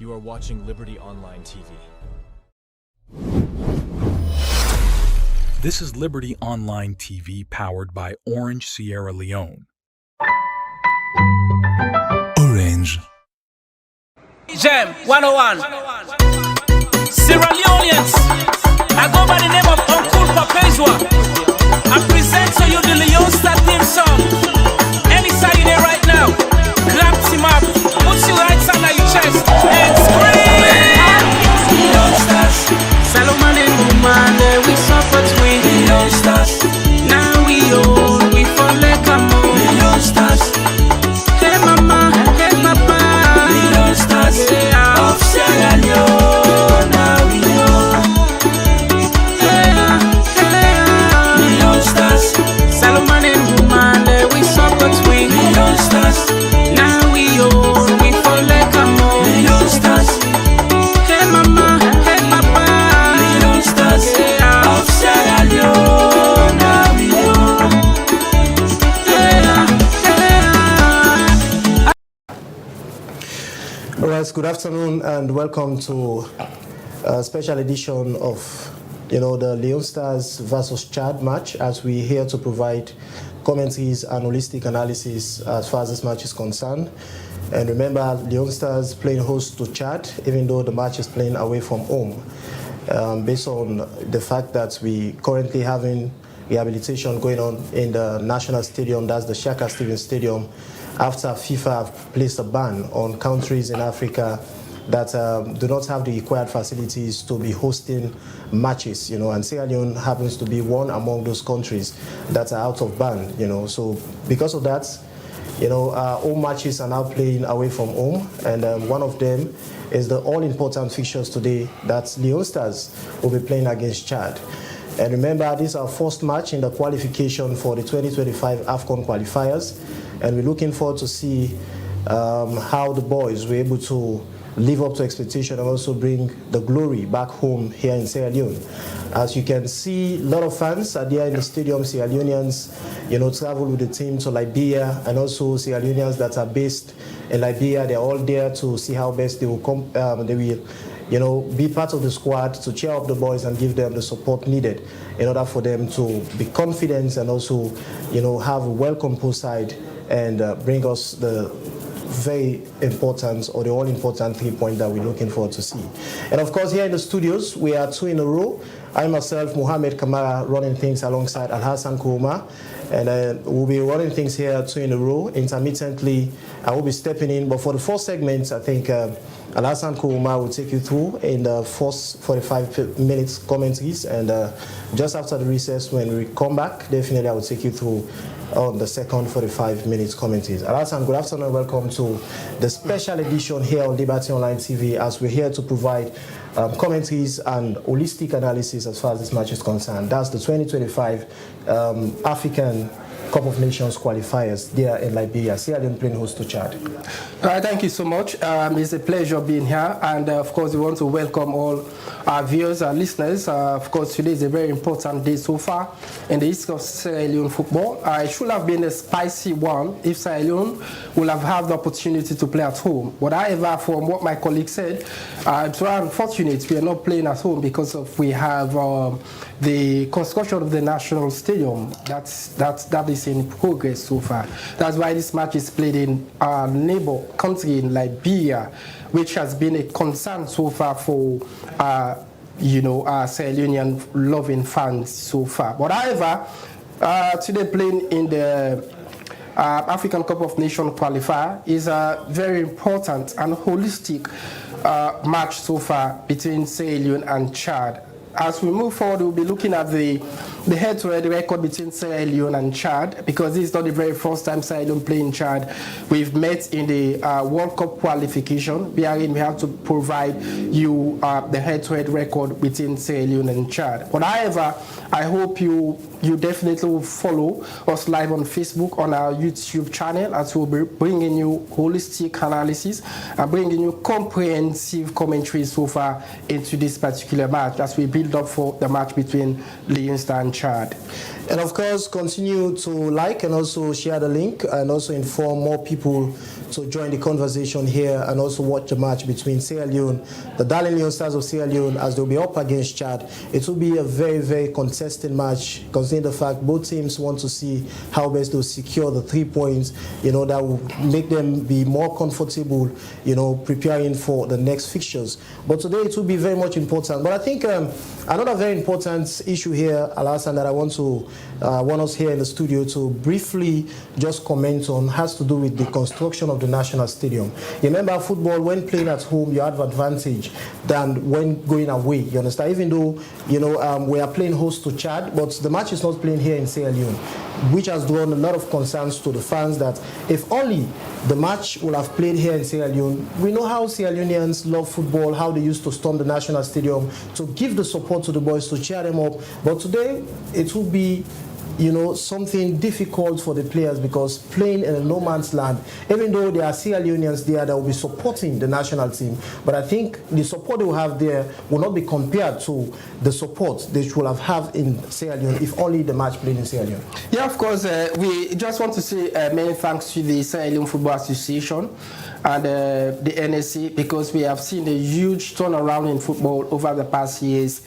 You are watching Liberty Online TV. This is Liberty Online TV powered by Orange Sierra Leone. Orange. Jam 101. Sierra Leoneans. I go by the name of Uncle Papezwa. I present to you the Leone Star theme song. Any Saturday right now, grab him up, put your right hand on your chest, and scream! Leone Stars. Salomon and woman, we suffer twin. Leone Stars. Now we own, we fall like a moon. Leone Stars. Hey mama, hey papa. Leone Stars. Of Sierra Leone, now we own. Leone Stars. Salomon and woman, we suffer twin. Leone Stars. Now we own, we fall like a moon. Leone Stars. Hey mama, hey papa. Leone Stars. Of Sierra Leone, now we own. All right, good afternoon and welcome to a special edition of, the Leone Stars versus Chad match, as we're here to provide commentaries and holistic analysis as far as this match is concerned. And remember, Leone Stars playing host to Chad, even though the match is playing away from home, based on the fact that we currently having rehabilitation going on in the national stadium, that's the Shaka Stevens Stadium, after FIFA have placed a ban on countries in Africa that do not have the required facilities to be hosting matches, and Sierra Leone happens to be one among those countries that are out of ban, So because of that, all matches are now playing away from home, and one of them is the all-important fixtures today that Leone Stars will be playing against Chad. And remember, this is our first match in the qualification for the 2025 Afcon qualifiers, and we're looking forward to see how the boys were able to live up to expectation and also bring the glory back home here in Sierra Leone. As you can see, a lot of fans are there in the stadium. Sierra Leoneans, travel with the team to Liberia, and also Sierra Leoneans that are based in Liberia. They're all there to see how best they will come. They will, be part of the squad to cheer up the boys and give them the support needed in order for them to be confident and also, have a well-composed side and bring us the very important or the all-important 3-point that we're looking forward to see. And of course, here in the studios, we are 2 in a row. I myself, Mohamed Kamara, running things alongside Alhassan Kouma, and we'll be running things here 2 in a row. Intermittently, I will be stepping in, but for the first segment, I think Alhassan Kouma will take you through in the first 45 minutes commentaries, and just after the recess, when we come back, definitely I will take you through on the second 45 minutes commentaries. Alhassan, good afternoon and welcome to the special edition here on Liberty Online TV, as we're here to provide commentaries and holistic analysis as far as this match is concerned. That's the 2025 African Cup of Nations qualifiers there in Liberia. Sierra Leone playing host to Chad. Thank you so much. It's a pleasure being here, and of course we want to welcome all our viewers and listeners. Of course, today is a very important day so far in the history of Sierra Leone football. It should have been a spicy one if Sierra Leone would have had the opportunity to play at home. But however, from what my colleague said, it's very unfortunate we are not playing at home because we have the construction of the national stadium that is in progress so far. That's why this match is played in our neighbor country in Liberia, which has been a concern so far for our Sierra Leonean loving fans so far. But however, today playing in the African Cup of Nations qualifier is a very important and holistic match so far between Sierra Leone and Chad. As we move forward, we'll be looking at the head-to-head record between Sierra Leone and Chad, because this is not the very first time Sierra Leone play in Chad. We've met in the World Cup qualification, wherein we have to provide you the head-to-head record between Sierra Leone and Chad. But however, I hope you definitely will follow us live on Facebook, on our YouTube channel, as we'll be bringing you holistic analysis and bringing you comprehensive commentary so far into this particular match as we build up for the match between Leone Star and Chad. And of course, continue to like and also share the link and also inform more people to join the conversation here and also watch the match between Sierra Leone, the Darling Leone Stars of Sierra Leone, as they'll be up against Chad. It will be a very, very contested match, considering the fact both teams want to see how best they'll secure the 3 points, that will make them be more comfortable, preparing for the next fixtures. But today it will be very much important. But I think another very important issue here, Alassane, that I want us here in the studio to briefly just comment on has to do with the construction of the national stadium. You remember football, when playing at home, you have advantage than when going away. You understand? Even though, we are playing host to Chad, but the match is not playing here in Sierra Leone, which has drawn a lot of concerns to the fans that if only the match will have played here in Sierra Leone. We know how Sierra Leoneans love football, how they used to storm the national stadium to give the support to the boys, to cheer them up. But today, it will be something difficult for the players because playing in a no man's land, even though there are Sierra Leoneans there that will be supporting the national team, but I think the support they will have there will not be compared to the support they will have in Sierra Leone if only the match played in Sierra Leone. Yeah, of course, we just want to say many thanks to the Sierra Leone Football Association and the NSC, because we have seen a huge turnaround in football over the past years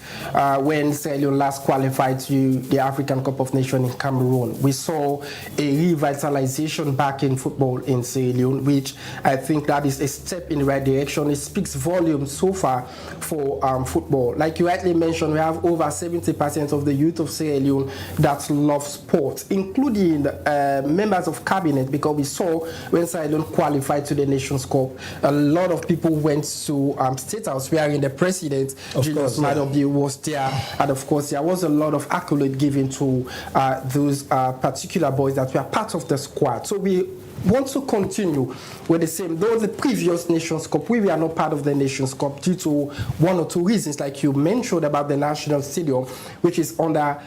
when Sierra Leone last qualified to the African Cup of Nations in Cameroon. We saw a revitalization back in football in Sierra Leone, which I think that is a step in the right direction. It speaks volumes so far for football. Like you rightly mentioned, we have over 70% of the youth of Sierra Leone that love sports, including members of cabinet, because we saw when Sierra Leone qualified to the Nations Cup, a lot of people went to State House, wherein the president, Julius Madobi, was there, and of course there was a lot of accolade given to those particular boys that were part of the squad. So we want to continue with the same. Though the previous Nations Cup, we were not part of the Nations Cup due to one or two reasons, like you mentioned about the national stadium, which is under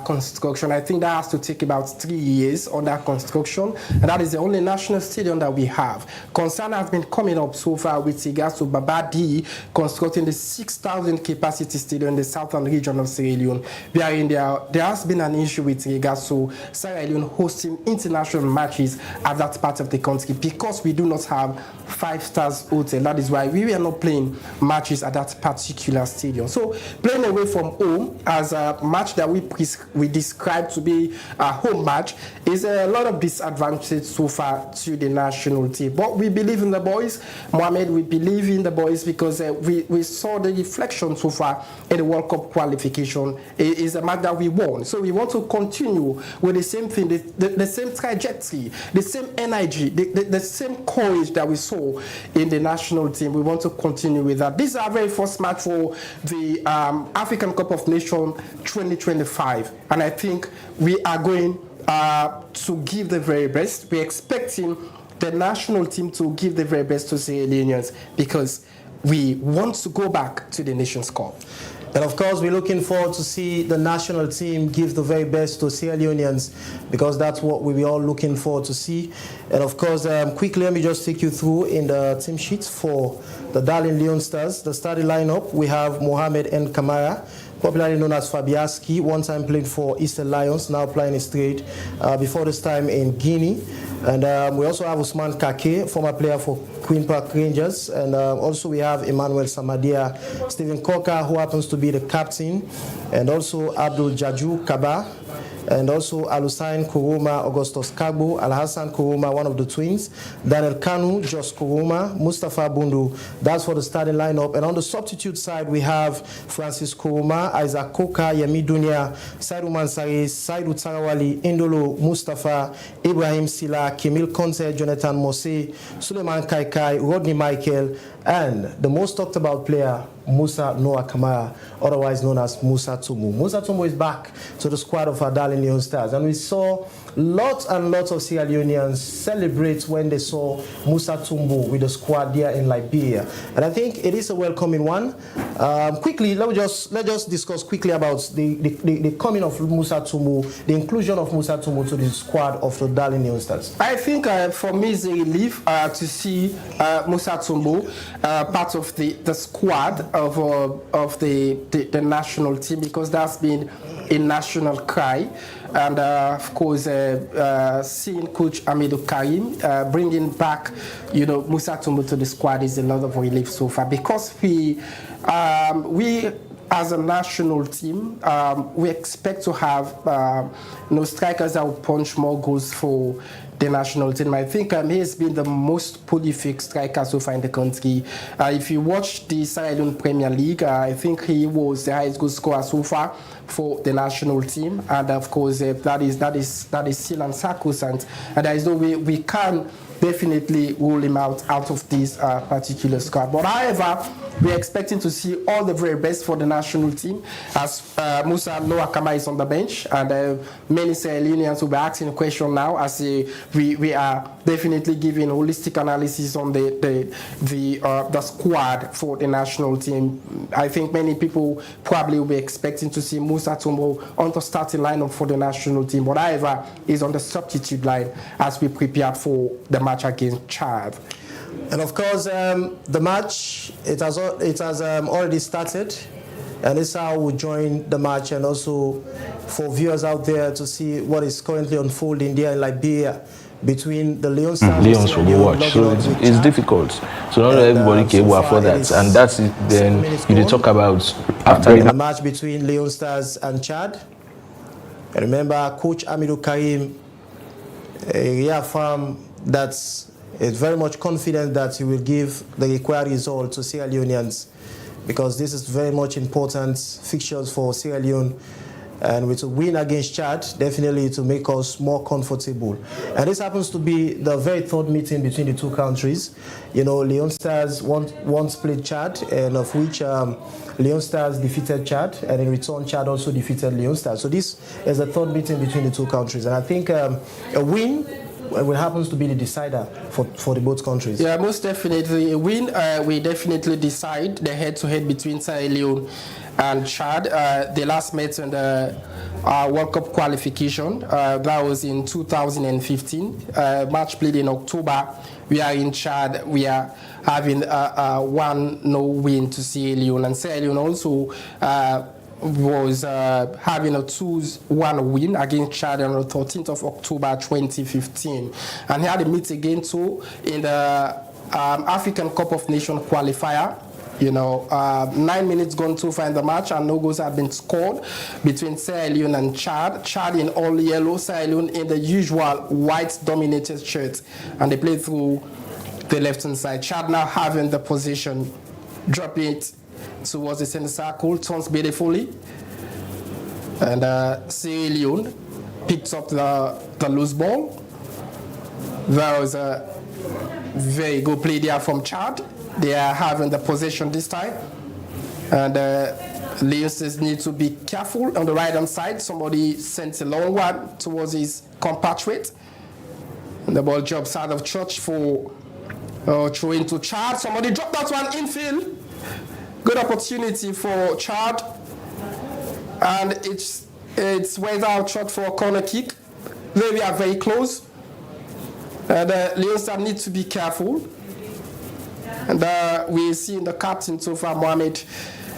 construction. I think that has to take about 3 years under construction, and that is the only national stadium that we have. Concern has been coming up so far with regards to Babadi constructing the 6,000 capacity stadium in the southern region of Sierra Leone, wherein there has been an issue with regards to Sierra Leone hosting international matches at that part of the country because we do not have 5-star hotel. That is why we were not playing matches at that particular stadium. So playing away from home as a match that we describe to be a home match is a lot of disadvantage so far to the national team. But we believe in the boys, Mohamed. We believe in the boys because we saw the reflection so far in the World Cup qualification. It is a match that we won. So we want to continue with the same thing, the same trajectory, the same energy, the same courage that we saw in the national team. We want to continue with that. This is our very first match for the African Cup of Nations 2025, and I think we are going to give the very best. We're expecting the national team to give the very best to Sierra Leoneans because we want to go back to the Nations Cup. And of course, we're looking forward to see the national team give the very best to Sierra Leoneans because that's what we're all looking forward to see. And of course, quickly, let me just take you through in the team sheets for the Darling Leone Stars. The starting lineup, we have Mohamed N. Kamara, popularly known as Fabiaski, one time played for Eastern Lions, now playing his trade before this time in Guinea. And we also have Usman Kake, former player for Queen Park Rangers. And also we have Emmanuel Samadia, Stephen Koka, who happens to be the captain. And also Abdul Jaju Kaba. And also Alusain Kuruma, Augustus Kagbo, Al-Hassan Kuruma, one of the twins, Daniel Kanu, Jos Kuruma, Mustafa Bundu. That's for the starting lineup. And on the substitute side, we have Francis Kuruma, Isaac Koka, Yemi Dunia, Saidu Mansari, Saidu Tarawali, Indolo Mustafa, Ibrahim Sila, Kimil Conte, Jonathan Mose, Suleiman Kaikai, Rodney Michael, and the most talked about player, Musa Noah Kamara, otherwise known as Musa Tumu. Musa Tumu is back to the squad of our Darling Leone Stars, and we saw lots and lots of Sierra Leoneans celebrate when they saw Musa Tumu with the squad there in Liberia, and I think it is a welcoming one. Quickly, let's just discuss quickly about the coming of Musa Tumu, the inclusion of Musa Tumu to the squad of the Darling Leone Stars. I think for me it's a relief to see Musa Tumu part of the squad of the national team, because that's been a national cry and of course seeing Coach Amidou Karim bringing back, Musa Tumbo to the squad is a lot of relief so far, because we as a national team, we expect to have strikers that will punch more goals for the national team. I think he has been the most prolific striker so far in the country. If you watch the Sierra Leone Premier League, I think he was the highest goal scorer so far for the national team, and of course that is still unsacrosanct, and there is no way we can definitely rule him out of this particular squad. But however, we're expecting to see all the very best for the national team, as Musa Noakama is on the bench, and many Sierra Leoneans will be asking a question now, as we are definitely giving holistic analysis on the squad for the national team. I think many people probably will be expecting to see Musa Tumbo on the starting lineup for the national team, but however, he's on the substitute line as we prepare for the match against Chad. And of course, the match, it has already started, and this is how we join the match, and also for viewers out there to see what is currently unfolding there in Liberia between the Leone Stars. Leons will watch, so it's difficult. So not everybody can afford that, and that's it. Then you talk about after the match between Leone Stars and Chad. And remember, Coach Amidou Karim reaffirmed that is very much confident that he will give the required result to Sierra Leoneans, because this is very much important fixtures for Sierra Leone, and with a win against Chad, definitely to make us more comfortable. And this happens to be the very third meeting between the two countries. Leone Stars once played Chad, and of which Leone Stars defeated Chad, and in return Chad also defeated Leone Stars. So this is the third meeting between the two countries, and I think a win will happens to be the decider for the both countries. Yeah, most definitely. A win will definitely decide the head-to-head between Sierra Leone and Chad. They last met in the World Cup qualification. That was in 2015. Match played in October. We are in Chad. We are having a 1-0 win to Sierra Leone. And Sierra Leone also was having a 2-1 win against Chad on the 13th of October 2015. And he had a meet again too in the African Cup of Nations qualifier. 9 minutes gone to find the match, and no goals have been scored between Sierra Leone and Chad. Chad in all yellow, Sierra Leone in the usual white-dominated shirt, and they play through the left-hand side. Chad now having the position, dropping it towards the center circle, turns beautifully, and Sierra Leone picks up the loose ball. That was a very good play there from Chad. They are having the possession this time, and Leones need to be careful on the right hand side. Somebody sends a long one towards his compatriot, and the ball drops out of touch for throw into Chad. Somebody dropped that one infield. Good opportunity for Chad, and it's without shot for a corner kick. We are very close, and Leones need to be careful. And we see in the captain so far, Mohamed,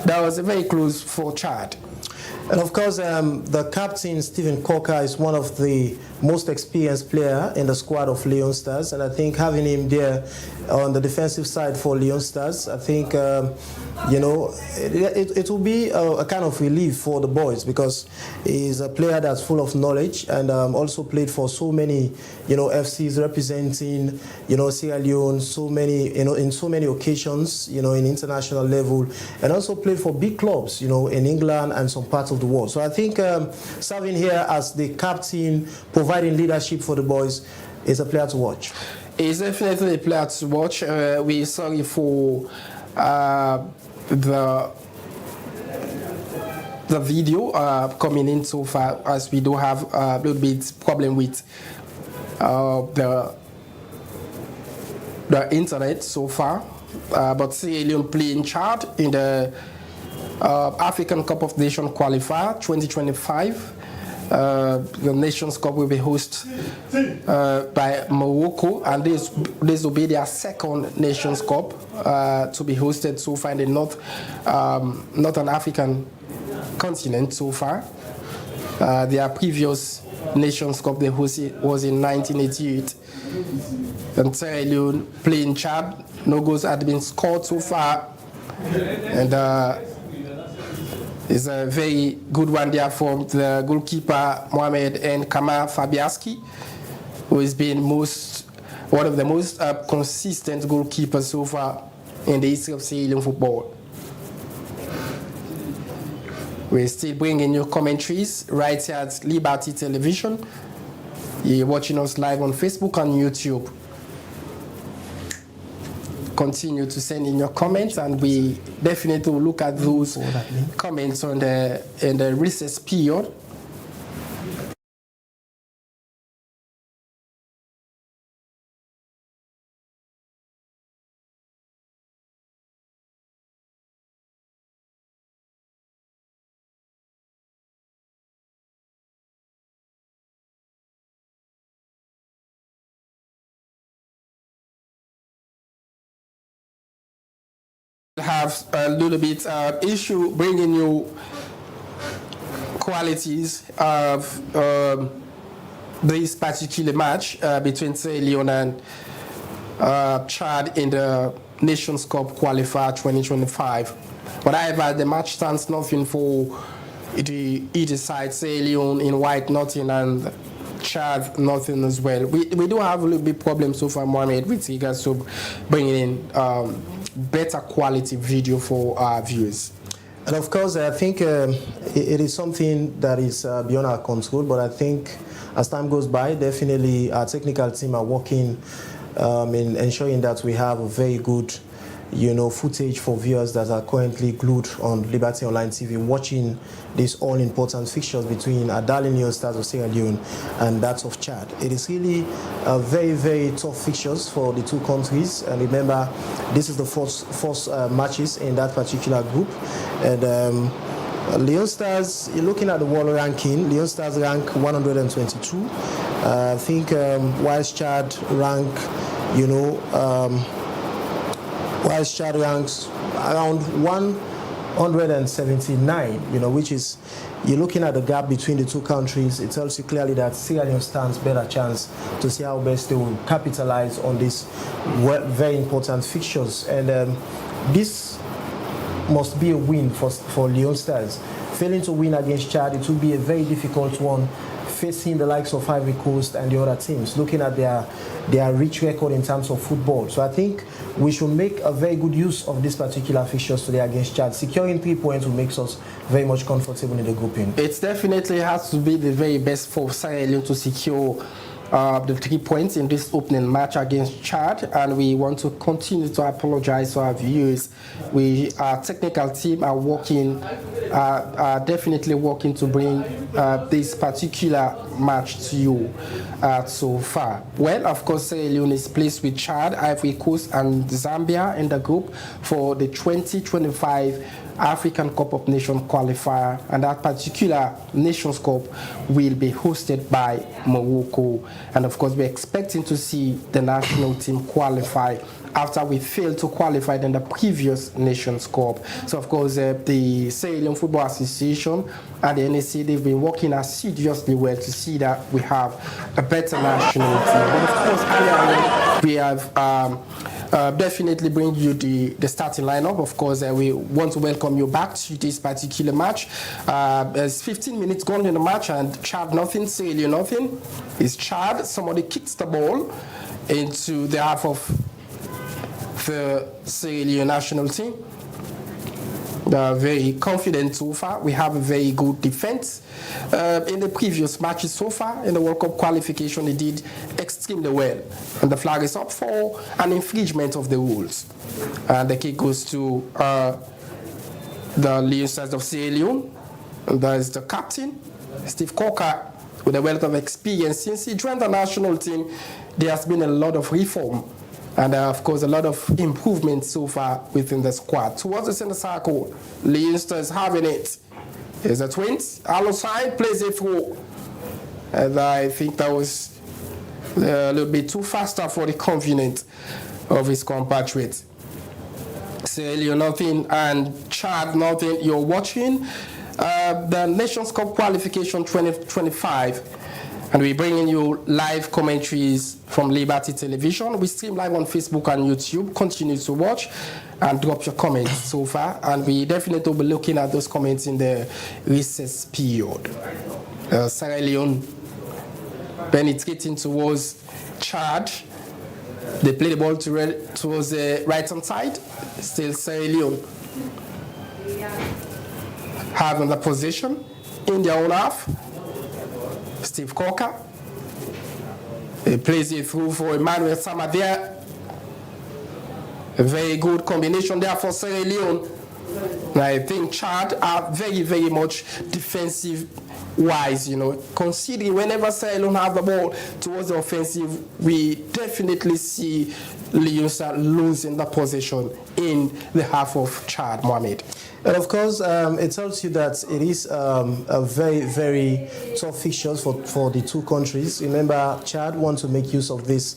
that was very close for Chad. And of course, the captain, Stephen Coker, is one of the most experienced player in the squad of Leone Stars, and I think having him there on the defensive side for Leone Stars, I think it will be a kind of relief for the boys, because he's a player that's full of knowledge, and also played for so many FCs representing Sierra Leone so many in so many occasions in international level, and also played for big clubs in England and some parts of the world. So I think serving here as the captain, providing leadership for the boys, is a player to watch. He's definitely a player to watch. We're sorry for the video coming in so far, as we do have a little bit problem with the internet so far. But Sierra Leone playing Chad in the African Cup of Nations qualifier 2025. The Nations Cup will be hosted by Morocco, and this will be their second Nations Cup to be hosted so far in the Northern African continent so far. Their previous Nations Cup they hosted was in 1988. And Sierra Leone playing Chad. No goals had been scored so far. And it's a very good one there from the goalkeeper Mohamed and Kama Fabiaski, who has been one of the most consistent goalkeepers so far in the history of Sierra Leone football. We're still bringing you commentaries right here at Liberty Television. You're watching us live on Facebook and YouTube. Continue to send in your comments, and we definitely will look at those comments in the recess period. Have a little bit issue bringing you qualities of this particular match between Sierra Leone and Chad in the Nations Cup Qualifier 2025. But however, the match stands nothing for either side. Sierra Leone in white, nothing, and Chad, nothing as well. We do have a little bit problem so far, Mohamed, with regards to bringing in better quality video for our viewers. And of course, I think it is something that is beyond our control, but I think as time goes by, definitely our technical team are working in ensuring that we have a very good, footage for viewers that are currently glued on Liberty Online TV watching these all-important fixtures between our darling Leone Stars of Sierra Leone and that of Chad. It is really very, very tough fixtures for the two countries. And remember, this is the first matches in that particular group. And Leone Stars, you're looking at the world ranking, Leone Stars rank 122. I think whilst Chad rank, whilst Chad ranks around 179, which is, you're looking at the gap between the two countries. It tells you clearly that Sierra Leone stands better chance to see how best they will capitalize on these very important fixtures. And this must be a win for Leone Stars. Failing to win against Chad, it will be a very difficult one, facing the likes of Ivory Coast and the other teams, looking at their rich record in terms of football. So I think we should make a very good use of this particular fixtures today against Chad. Securing 3 points will make us very much comfortable in the grouping. It definitely has to be the very best for Sierra Leone to secure the 3 points in this opening match against Chad, and we want to continue to apologize to our viewers. Our technical team are definitely working to bring this particular match to you so far. Well, of course, Sierra Leone is placed with Chad, Ivory Coast, and Zambia in the group for the 2025 African Cup of Nations qualifier, and that particular Nations Cup will be hosted by Morocco. And of course, we're expecting to see the national team qualify after we failed to qualify in the previous Nations Cup. So of course, the Sierra Leone Football Association and the NSC, they've been working assiduously well to see that we have a better national team. But of course, we have definitely bring you the starting lineup. Of course, we want to welcome you back to this particular match. There's 15 minutes gone in the match, and Chad nothing, Sierra Leone nothing. It's Chad. Somebody kicks the ball into the half of the Sierra Leone national team. They are very confident so far. We have a very good defense. In the previous matches so far, in the World Cup qualification, they did extremely well. And the flag is up for an infringement of the rules. And the kick goes to the Leone Stars of Sierra Leone. And that is the captain, Steve Coker, with a wealth of experience. Since he joined the national team, there has been a lot of reform. And of course, a lot of improvements so far within the squad. Towards the center circle, Leone Stars having it. Here's the twins. Alongside plays it through. And I think that was a little bit too faster for the convenience of his compatriots. Sierra Leone nothing and Chad nothing. You're watching the Nations Cup Qualification 2025. And we're bringing you live commentaries from Liberty Television. We stream live on Facebook and YouTube. Continue to watch and drop your comments so far. And we definitely will be looking at those comments in the recess period. Sierra Leone penetrating towards Chad. They play the ball towards the right-hand side. Still Sierra Leone having the position in their own half. Steve Coker. He plays it through for Emmanuel Samadia. A very good combination there for Sierra Leone. And I think Chad are very, very much defensive-wise, you know. Considering whenever Sierra Leone have the ball towards the offensive, we definitely see Leone losing the possession in the half of Chad, Mohamed. And of course, it tells you that it is a very, very tough fixtures for the two countries. Remember, Chad want to make use of this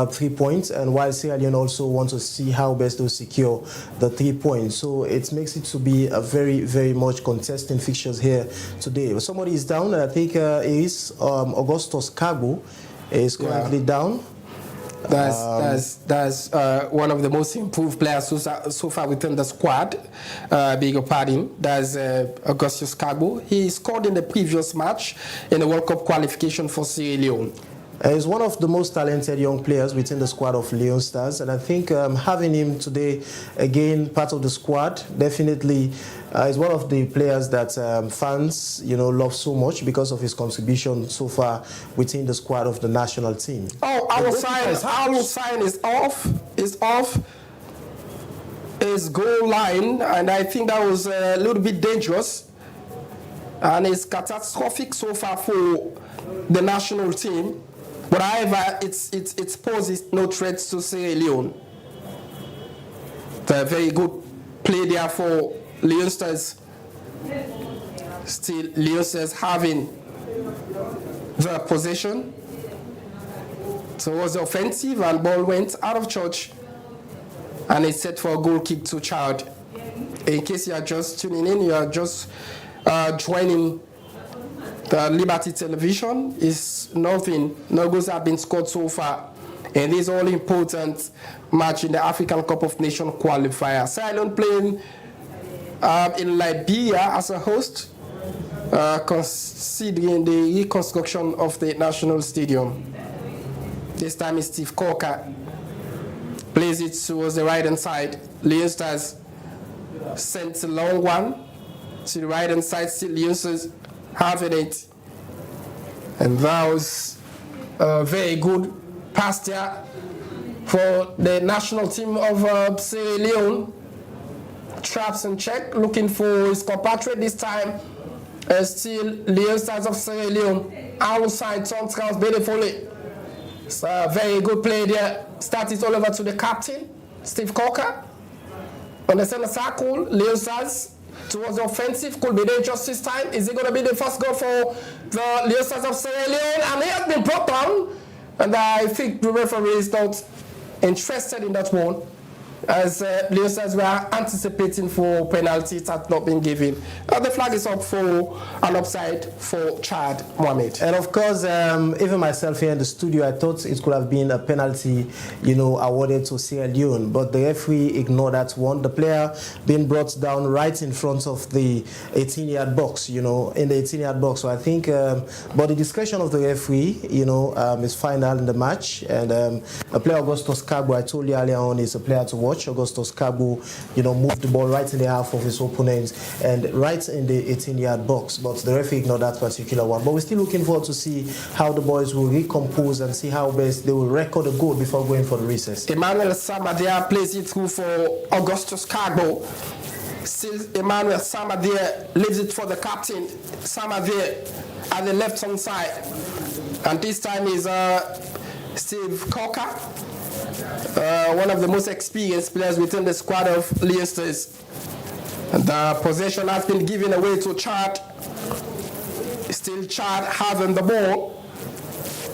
3 points, and while Sierra Leone also want to see how best to secure the 3 points. So it makes it to be a very, very much contesting fixtures here today. Somebody is down, and I think it is Augustus Kagbo is currently down. That's one of the most improved players so far within the squad. Beg your pardon. That's Augustus Kagbo. He scored in the previous match in the World Cup qualification for Sierra Leone. He's one of the most talented young players within the squad of Leone Stars, and I think having him today, again, part of the squad, definitely is one of the players that fans, you know, love so much because of his contribution so far within the squad of the national team. Oh, our sign is off. His goal line, and I think that was a little bit dangerous, and it's catastrophic so far for the national team. But however, it poses no threats to Sierra Leone. A very good play there for Leone Stars. Still, Leone Stars having the possession towards the offensive, and ball went out of touch, and it's set for a goal kick to Chad. In case you are just tuning in, you are just joining the Liberty Television, is nothing. No goals have been scored so far in this all-important match in the African Cup of Nations qualifier. Sierra Leone playing in Liberia as a host, considering the reconstruction of the national stadium. This time is Steve Coker. Plays it towards the right-hand side. Leone Stars sent a long one to the right-hand side. Still Leone Stars having it, and that was a very good pass there for the national team of Sierra Leone. Traps and check, looking for his compatriot this time. Still Leone Stars of Sierra Leone outside, turns around beautifully. It's a very good play there. Started all over to the captain, Steve Coker. On the center circle, Leone Stars towards the offensive, could be dangerous this time. Is it going to be the first goal for the Leone Stars of Sierra Leone? And he has been brought down, and I think the referee is not interested in that one, as Leone Stars were anticipating for penalty. It had not been given. The flag is up for an offside for Chad, Mohamed. And of course, even myself here in the studio, I thought it could have been a penalty, you know, awarded to Sierra Leone, but the referee ignored that one. The player being brought down right in front of the 18-yard box, you know, in the 18-yard box. So I think, but the discretion of the referee, you know, is final in the match. And a player, Augustus Kagbo, I told you earlier on, is a player to watch. Augustus Kagbo, you know, moved the ball right in the half of his opponent and right in the 18-yard box, but the referee ignored that particular one. But we're still looking forward to see how the boys will recompose and see how best they will record a goal before going for the recess. Emmanuel Samadia plays it through for Augustus Kagbo. Still Emmanuel Samadia leaves it for the captain, Samadia, at the left-hand side. And this time is Steve Coker, one of the most experienced players within the squad of Leone Stars. The possession has been given away to Chad. Still Chad having the ball.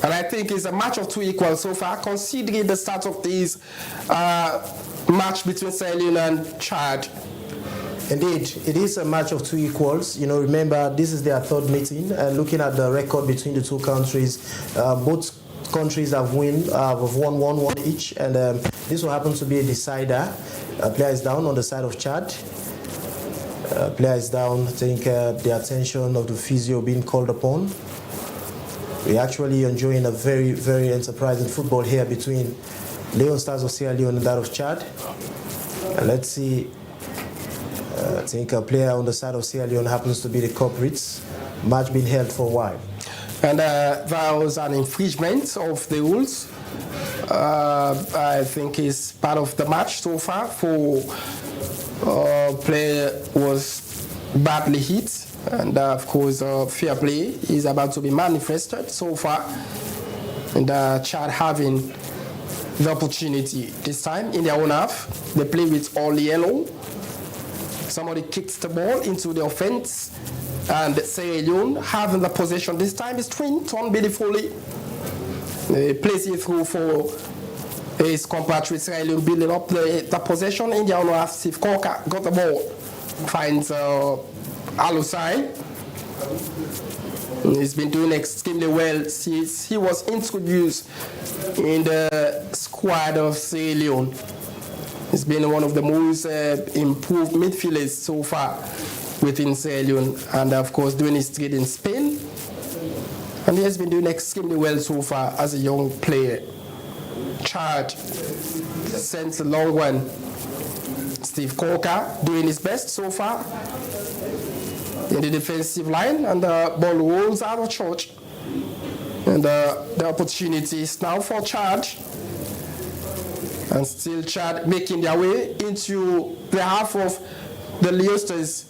And I think it's a match of two equals so far, considering the start of this match between Sierra Leone and Chad. Indeed, it is a match of two equals. You know, remember, this is their third meeting, and looking at the record between the two countries, both countries have won 1-1 each, and this will happen to be a decider. Player is down on the side of Chad. Player is down. I think the attention of the physio being called upon. We're actually enjoying a very, very enterprising football here between Leone Stars of Sierra Leone and that of Chad. And let's see. I think a player on the side of Sierra Leone happens to be the culprits. Match been held for a while. And that was an infringement of the rules. I think it's part of the match so far. For player was badly hit, and of course fair play is about to be manifested so far. And Chad having the opportunity this time in their own half. They play with all yellow. Somebody kicks the ball into the offense, and Sierra Leone having the possession. This time is Twin on beautifully. Plays it through for his compatriot Sierra Leone, building up the possession in their own half. Steve Corker got the ball, finds Alusai. He's been doing extremely well since he was introduced in the squad of Sierra Leone. He's been one of the most improved midfielders so far within Sierra Leone, and of course doing his trade in Spain. And he has been doing extremely well so far as a young player. Chad sends a long one. Steve Corker doing his best so far in the defensive line, and the ball rolls out of church. And the opportunity is now for Chad. And still Chad making their way into the half of the Leosters.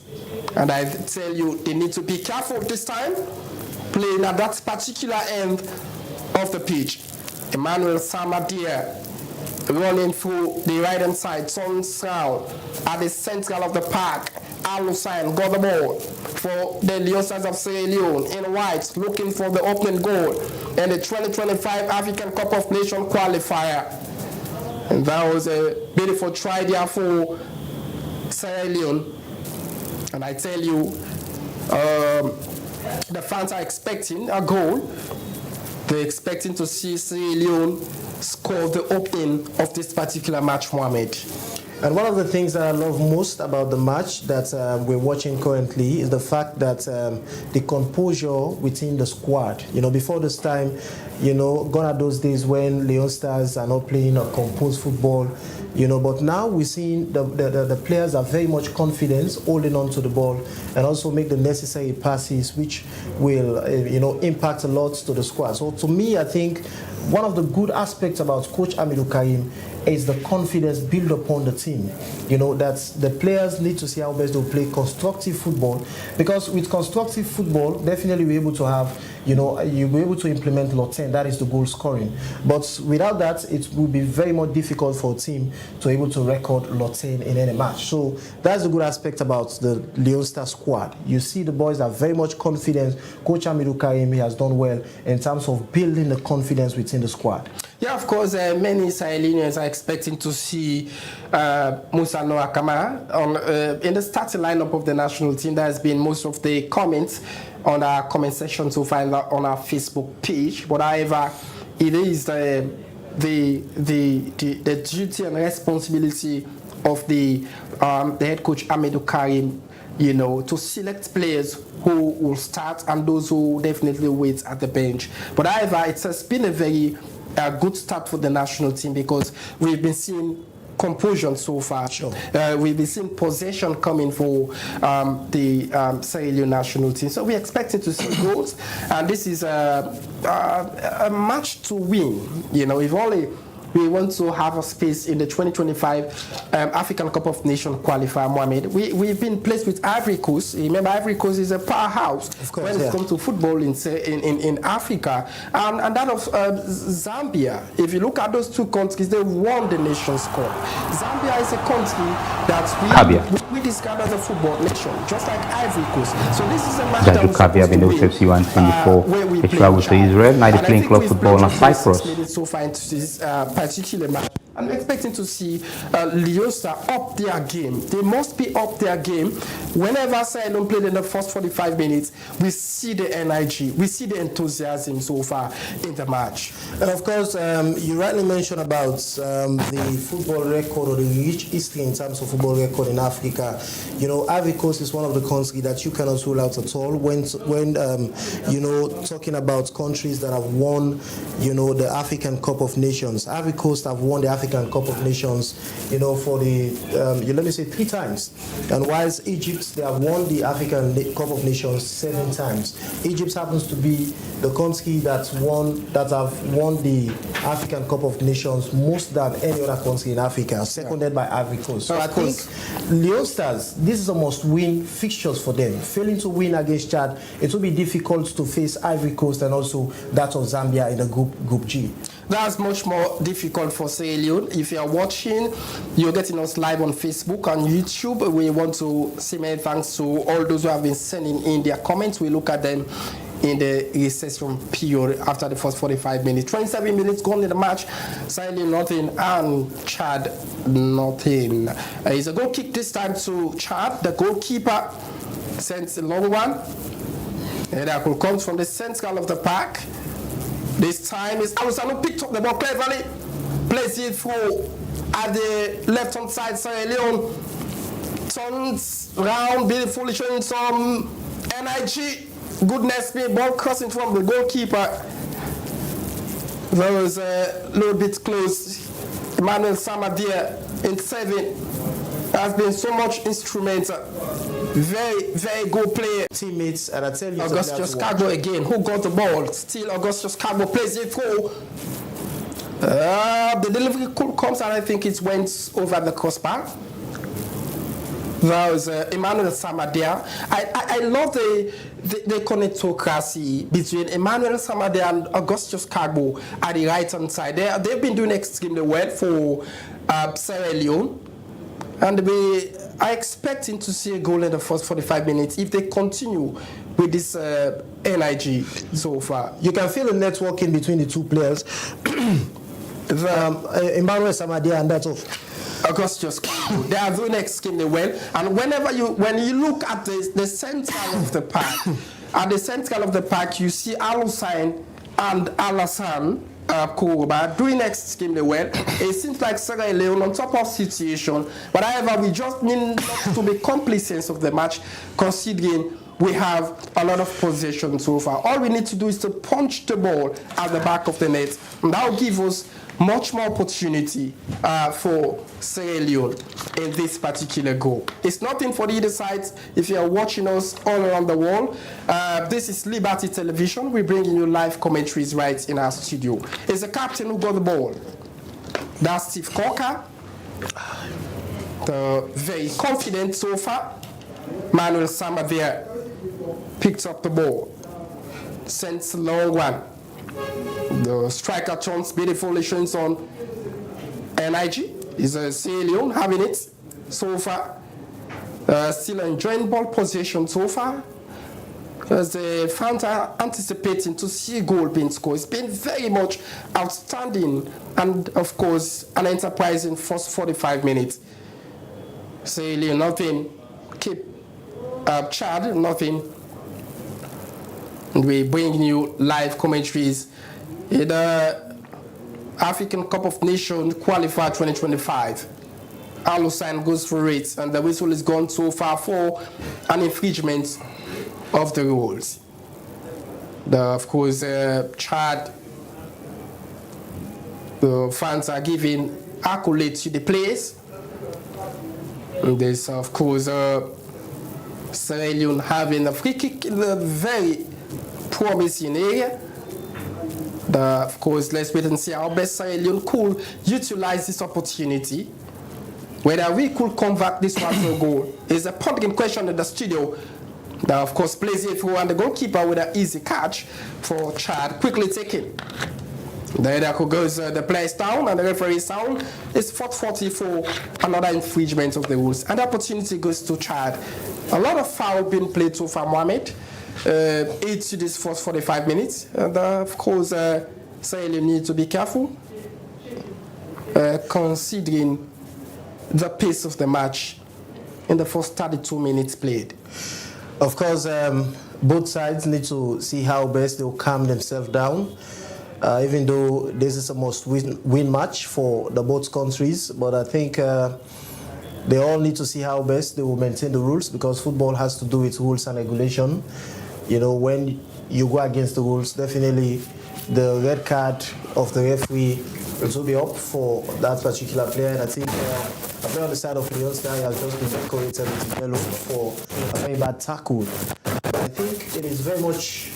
And I tell you, they need to be careful this time, playing at that particular end of the pitch. Emmanuel Samadia running through the right-hand side, turns round at the central of the park. Alusain got the ball for the Leosters of Sierra Leone in white, looking for the opening goal in the 2025 African Cup of Nations qualifier. And that was a beautiful try there for Sierra Leone. And I tell you, the fans are expecting a goal. They're expecting to see Sierra Leone score the opening of this particular match, Mohamed. And one of the things that I love most about the match that we're watching currently is the fact that the composure within the squad. You know, before this time, you know, gone are those days when Leone Stars are not playing a composed football, you know, but now we're seeing the players are very much confident, holding on to the ball, and also make the necessary passes, which will, you know, impact a lot to the squad. So to me, I think one of the good aspects about Coach Amidou Karim is the confidence built upon the team. You know, that the players need to see how best they'll play constructive football, because with constructive football, definitely we're able to have, you know, you'll be able to implement lot 10, that is the goal scoring. But without that, it will be very much difficult for a team to be able to record lot 10 in any match. So that's the good aspect about the Leone Star squad. You see the boys are very much confident. Coach Amidou Karim has done well in terms of building the confidence within the squad. Yeah, of course, many Sahelians are expecting to see Musa Noah Kamara in the starting lineup of the national team. There has been most of the comments on our comment section so far on our Facebook page. But however, it is the duty and responsibility of the head coach Amidou Karim, you know, to select players who will start and those who definitely wait at the bench. But however, it has been a very good start for the national team, because we've been seeing composure so far. Sure. We've been seeing possession coming for the Sierra Leone national team. So we're expecting to see goals, and this is a match to win. You know, if only we want to have a space in the 2025 African Cup of Nations qualifier, Mohamed. We've been placed with Ivory Coast. Remember, Ivory Coast is a powerhouse when it comes to football in Africa. And that of Zambia. If you look at those two countries, they won the Nations Cup. Zambia is a country that we describe as a football nation, just like Ivory Coast. So this is a match that was supposed to win, where we travel to Israel. Now they're playing club football on Cyprus. So far into this particular match. I'm expecting to see Leone up their game. They must be up their game. Whenever Sierra Leone played in the first 45 minutes, we see the energy, we see the enthusiasm so far in the match. And of course, you rightly mentioned about the football record or the rich history in terms of football record in Africa. You know, Ivory Coast is one of the countries that you cannot rule out at all. When you know, talking about countries that have won, you know, the African Cup of Nations, Ivory Coast have won the African Cup of Nations, you know, for the, let me say 3 times. And whilst Egypt, they have won the African Cup of Nations 7 times. Egypt happens to be the country that have won the African Cup of Nations most than any other country in Africa, seconded by Ivory Coast. So I think Leone Stars, this is a must-win fixtures for them. Failing to win against Chad, it will be difficult to face Ivory Coast and also that of Zambia in the Group G. That's much more difficult for Sierra Leone. If you're watching, you're getting us live on Facebook and YouTube. We want to say many thanks to all those who have been sending in their comments. We look at them in the recession period after the first 45 minutes. 27 minutes gone in the match. Sierra Leone nothing and Chad nothing. It's a goal kick this time to Chad. The goalkeeper sends a long one. And that will come from the central of the park. This time is Alusano picked up the ball cleverly, plays it through at the left-hand side. Sierra Leone turns round, beautifully showing some energy. Goodness me, ball crossing from the goalkeeper. That was a little bit close. Emmanuel Samadia in 7 has been so much instrumental. Very, very good player. Teammates, and I tell you, Augustus Cargo again, who got the ball. Still Augustus Cargo plays it through. The delivery comes and I think it went over the crossbar. That was Emmanuel Samadia. I love the connectocracy between Emmanuel Samadia and Augustus Cargo at the right-hand side. They've been doing extremely well for Sierra Leone. And we are expecting to see a goal in the first 45 minutes if they continue with this energy so far. You can feel the networking between the two players, Emmanuel Samadia and that of Augustus. They are doing extremely well. And when you look at the center of the park, at the center of the park, you see Alusane and Alassane Kourouba doing extremely well. It seems like Sierra Leone on top of situation, but however, we just need to be complacent of the match, considering we have a lot of possession so far. All we need to do is to punch the ball at the back of the net, and that will give us much more opportunity for Sierra Leone in this particular goal. It's nothing for either side. If you are watching us all around the world, this is Liberty Television. We're bringing you live commentaries right in our studio. It's the captain who got the ball. That's Steve Corker. Very confident so far. Manuel Samba there picked up the ball. Sends a long one. The striker turns beautifully, showing on NIG. Is a Sierra Leone having it so far. Still enjoying ball possession so far. As the fans are anticipating to see a goal being scored. It's been very much outstanding and, of course, an enterprising first 45 minutes. Sierra Leone nothing. Keep Chad nothing. And we bring you live commentaries in the African Cup of Nations Qualifier 2025. Alusane goes for it, and the whistle is gone so far for an infringement of the rules. Of course, Chad, the fans are giving accolades to the players. And there's, of course, Sierra Leone having a free kick in the very promising area. Of course, let's wait and see how best Sierra Leone could utilize this opportunity. Whether we could convert this one to a goal is a pumpkin question in the studio. That, of course, plays it through, and the goalkeeper with an easy catch for Chad, quickly taken. There goes the players down, and the referee is down. It's 4:40 for another infringement of the rules, and the opportunity goes to Chad. A lot of foul being played so far, Mohamed. 8 to this first 45 minutes, and of course, Sierra Leone need to be careful. considering the pace of the match in the first 32 minutes played? Of course, both sides need to see how best they'll calm themselves down. Even though this is a must-win match for the both countries, but I think they all need to see how best they will maintain the rules, because football has to do with rules and regulation. You know, when you go against the rules, definitely the red card of the referee will be up for that particular player. And I think a player on the side of Leone has just been decorated with yellow for a very bad tackle. But I think it is very much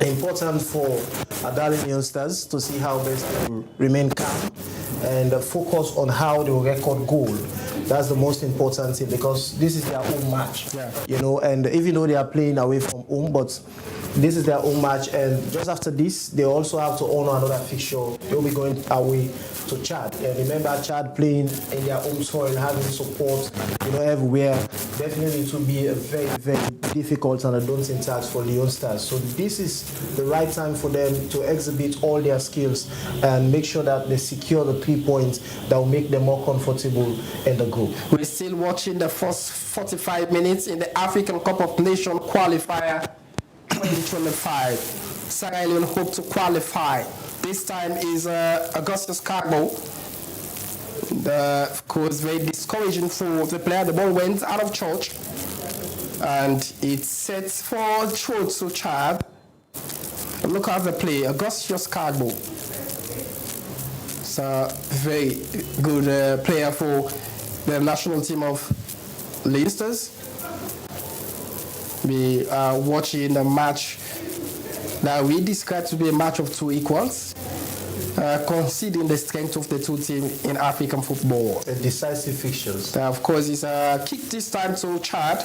important for our darling youngsters to see how best they will remain calm and focus on how they will record goal. That's the most important thing, because this is their own match. Yeah. You know, and even though they are playing away from home, but this is their own match, and just after this, they also have to honor another fixture. They'll be going away to Chad. And remember, Chad playing in their home soil, having support, you know, everywhere. Definitely it will be a very, very difficult and a daunting task for Leone Stars. So this is the right time for them to exhibit all their skills and make sure that they secure the 3 points that will make them more comfortable in the group. We're still watching the first 45 minutes in the African Cup of Nations Qualifier 2025. Sierra Leone hope to qualify. This time is Augustus Carbo. Of course, very discouraging for the player. The ball went out of church, and it's set for throw to Chad. Look at the play, Augustus Carbo. It's a very good player for the national team of Leone Stars. We are watching the match that we describe to be a match of two equals, considering the strength of the two teams in African football. A decisive fixtures. Of course, it's a kick this time to Chad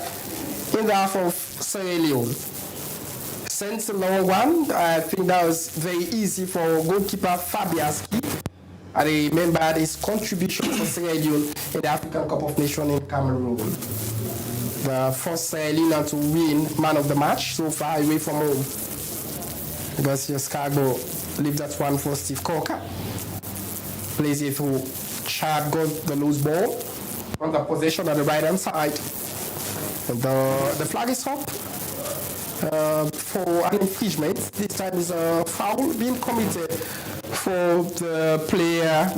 in the half of Sierra Leone. Sent a long one. I think that was very easy for goalkeeper Fabianski. I remember his contribution for Sierra Leone in the African Cup of Nations in Cameroon. The first Sierra Leone to win man of the match so far away from home. Because Chicago leave that one for Steve Coker. Plays it through Chad, got the loose ball on the possession at the right hand side. And the flag is up for an infringement. This time is a foul being committed for the player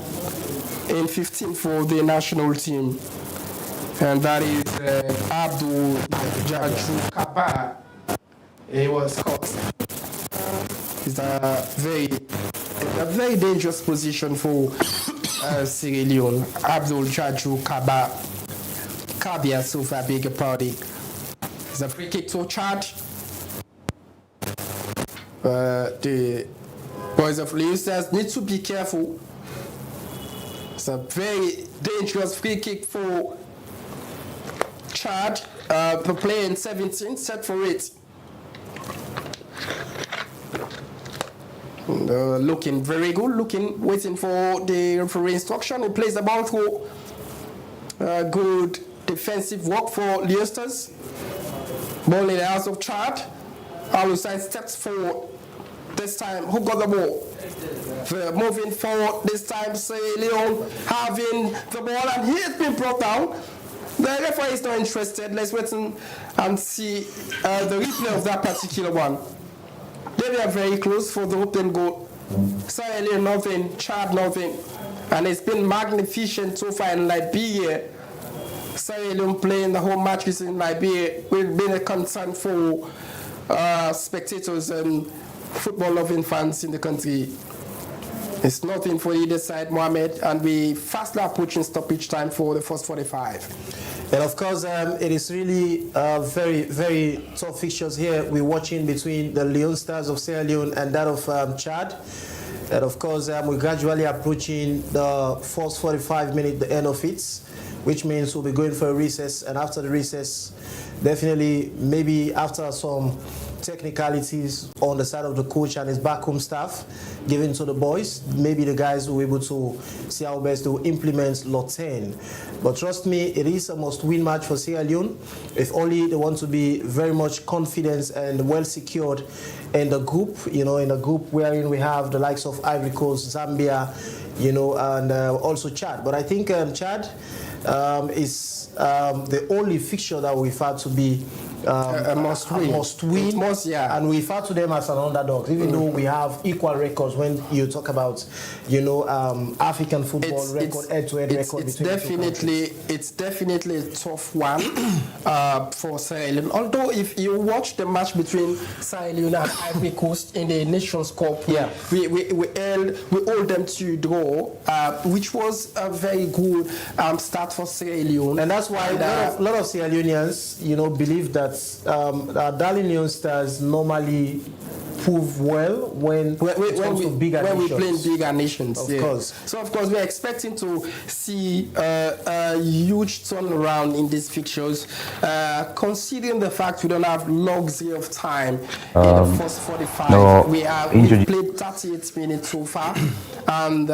in 15 for the national team. And that is Abdul Jaju Kaba. He was caught. It's a very dangerous position for Sierra Leone. Abdul Jaju Kaba. Kabia Sofa, beg your pardon. It's a free kick to Chad. The boys of Leone Stars need to be careful. It's a very dangerous free kick for Chad. The player in 17 set for it. Looking very good, waiting for the referee instruction. He plays the ball through. Good defensive work for Leone Stars. Ball in the house of Chad. Alusai steps forward. This time, who got the ball? Moving forward, this time, Sierra Leone having the ball, and he has been brought down. The referee is not interested. Let's wait and see the replay of that particular one. They are very close for the open goal. Sierra Leone nothing, Chad nothing. And it's been magnificent so far in Liberia. Sierra Leone playing the whole matches in Liberia will be a concern for spectators and football-loving fans in the country. It's nothing for either side, Mohamed, and we fastly approaching stoppage time for the first 45. And of course, it is really very, very tough fixtures here. We're watching between the Leone Stars of Sierra Leone and that of Chad. And of course, we're gradually approaching the first 45 minutes, the end of it, which means we'll be going for a recess. And after the recess, definitely, maybe after some technicalities on the side of the coach and his backroom staff given to the boys. Maybe the guys will be able to see how best to implement Lot 10. But trust me, it is a must-win match for Sierra Leone if only they want to be very much confident and well secured in the group, in a group wherein we have the likes of Ivory Coast, Zambia, and also Chad. But I think Chad is the only fixture that we've had to be a must-win. And we refer to them as an underdog, even though we have equal records when you talk about, African football head-to-head record between it's definitely a tough one for Sierra Leone. Although if you watch the match between Sierra Leone and Ivory Coast in the Nations Cup, we owed them to draw, which was a very good start for Sierra Leone. And that's why a lot of Sierra Leoneans, believe that our darling Leone Stars normally prove well when we play in bigger nations. Of course. So of course we're expecting to see a huge turnaround in these fixtures, considering the fact we don't have luxury of time in the first 45. We played 38 minutes so far, and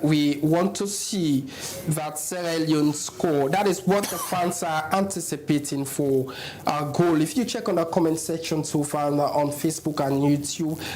we want to see that Sierra Leone score. That is what the fans are anticipating for our goal. If you check on the comment section so far on Facebook and YouTube,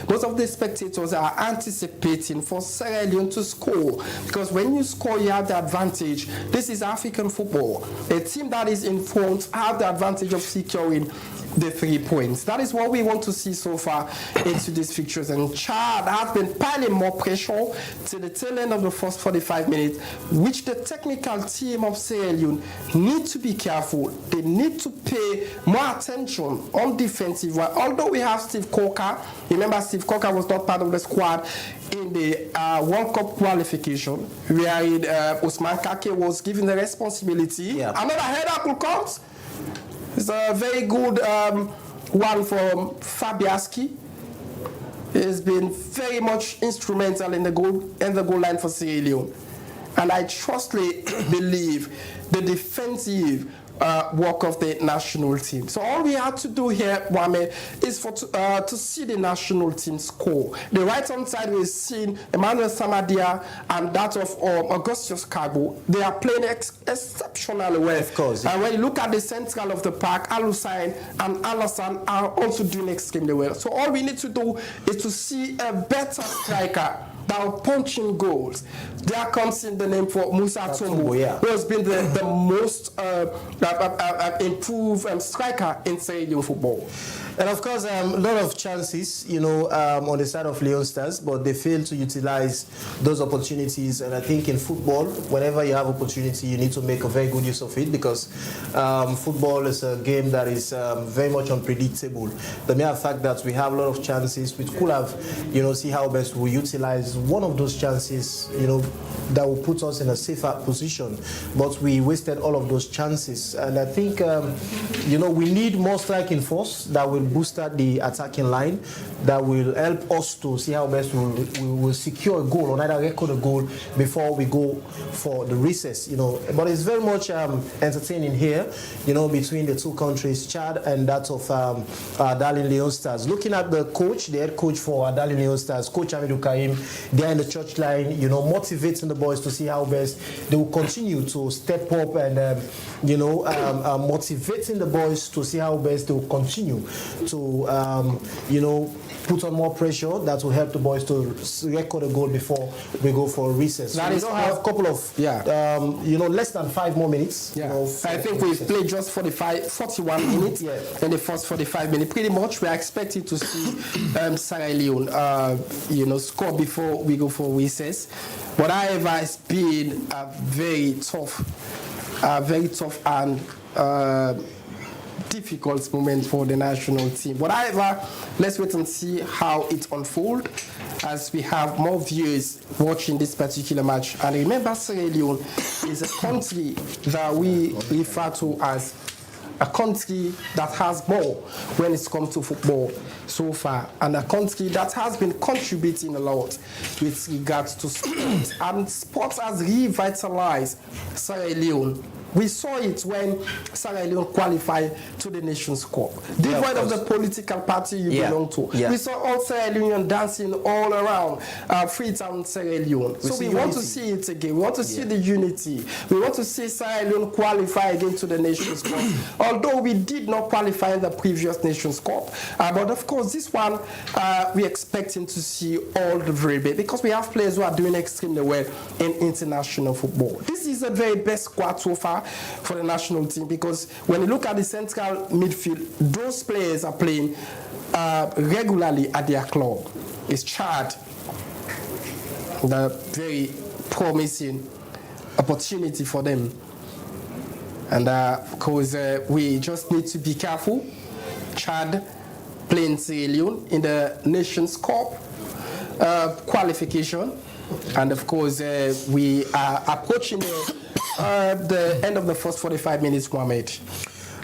most of the spectators are anticipating for Sierra Leone to score, because when you score you have the advantage. This is African football. A team that is in front have the advantage of securing the 3 points. That is what we want to see so far into these fixtures. And Chad has been piling more pressure to the tail end of the first 45 minutes, which the technical team of Sierra Leone need to be careful. They need to pay more attention on defensive. Although we have Steve Coker, remember Steve Coker was not part of the squad in the World Cup qualification, where Usman Kake was given the responsibility. Another header could come. It's a very good one from Fabiaski. He's been very much instrumental in the goal line for Sierra Leone. And I trustly believe the defensive work of the national team. So all we have to do here, Mohamed, is to see the national team score. The right-hand side, we've seen Emmanuel Samadia and that of Augustus Carbo. They are playing exceptionally well. Of course. And when you look at the central of the park, Al-Hussein and Alassane are also doing extremely well. So all we need to do is to see a better striker that will punch in goals. There comes in the name for Musa Tumbo, who has been the most improved striker in Sierra Leone football. And of course, a lot of chances, on the side of Leone Stars, but they fail to utilize those opportunities. And I think in football, whenever you have opportunity, you need to make a very good use of it, because football is a game that is very much unpredictable. The mere fact that we have a lot of chances, we could have, see how best we utilize one of those chances, that will put us in a safer position. But we wasted all of those chances. And I think, we need more striking force that will boost up the attacking line, that will help us to see how best we will secure a goal, or either record a goal before we go for the recess. But it's very much entertaining here, between the two countries, Chad and that of darling Leone Stars. Looking at the coach, the head coach for darling Leone Stars, Coach Amidou Karim, they're in the church line, motivating the boys to see how best they will continue to step up and, motivating the boys to see how best they will continue to, put on more pressure that will help the boys to record a goal before we go for a recess. That is, have a couple of, less than 5 more minutes. I think we've played just 41 minutes in the first 45 minutes. Pretty much, we are expecting to see Sierra Leone, score before we go for recess. But however, it's been a very tough and difficult moment for the national team. But however, let's wait and see how it unfolds as we have more viewers watching this particular match. And remember, Sierra Leone is a country that we refer to as a country that has more when it comes to football so far, and a country that has been contributing a lot with regards to sports. And sports has revitalized Sierra Leone We saw it when Sierra Leone qualified to the Nations Cup. Devoid of the political party you belong to. We saw all Sierra Leone dancing all around Freetown, Sierra Leone. So we want to see it again. We want to see the unity. We want to see Sierra Leone qualify again to the Nations Cup. Although we did not qualify in the previous Nations Cup. But of course, this one, we're expecting to see all the very best because we have players who are doing extremely well in international football. This is the very best squad so far for the national team because when you look at the central midfield, those players are playing regularly at their club. It's Chad, the very promising opportunity for them. And of course, we just need to be careful. Chad playing Sierra Leone in the Nations Cup qualification. And of course, we are approaching the end of the first 45 minutes, Mohamed.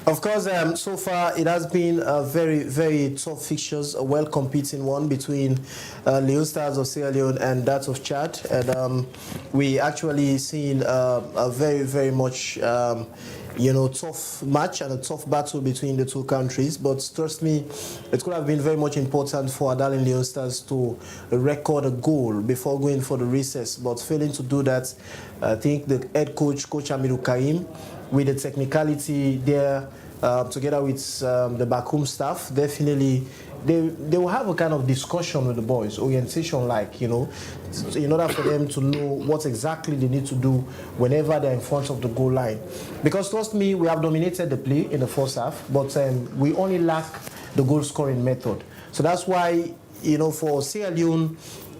Of course, so far it has been a very, very tough fixtures, a well-competing one between Leone Stars of Sierra Leone and that of Chad. And we actually seen a very, very much tough match and a tough battle between the two countries. But trust me, it could have been very much important for our darling Leone Stars to record a goal before going for the recess. But failing to do that, I think the head coach, Coach Amiru Karim, with the technicality there, together with the backroom staff, definitely they will have a kind of discussion with the boys, orientation in order for them to know what exactly they need to do whenever they're in front of the goal line. Because trust me, we have dominated the play in the first half, but we only lack the goal scoring method. So that's why, for Sierra Leone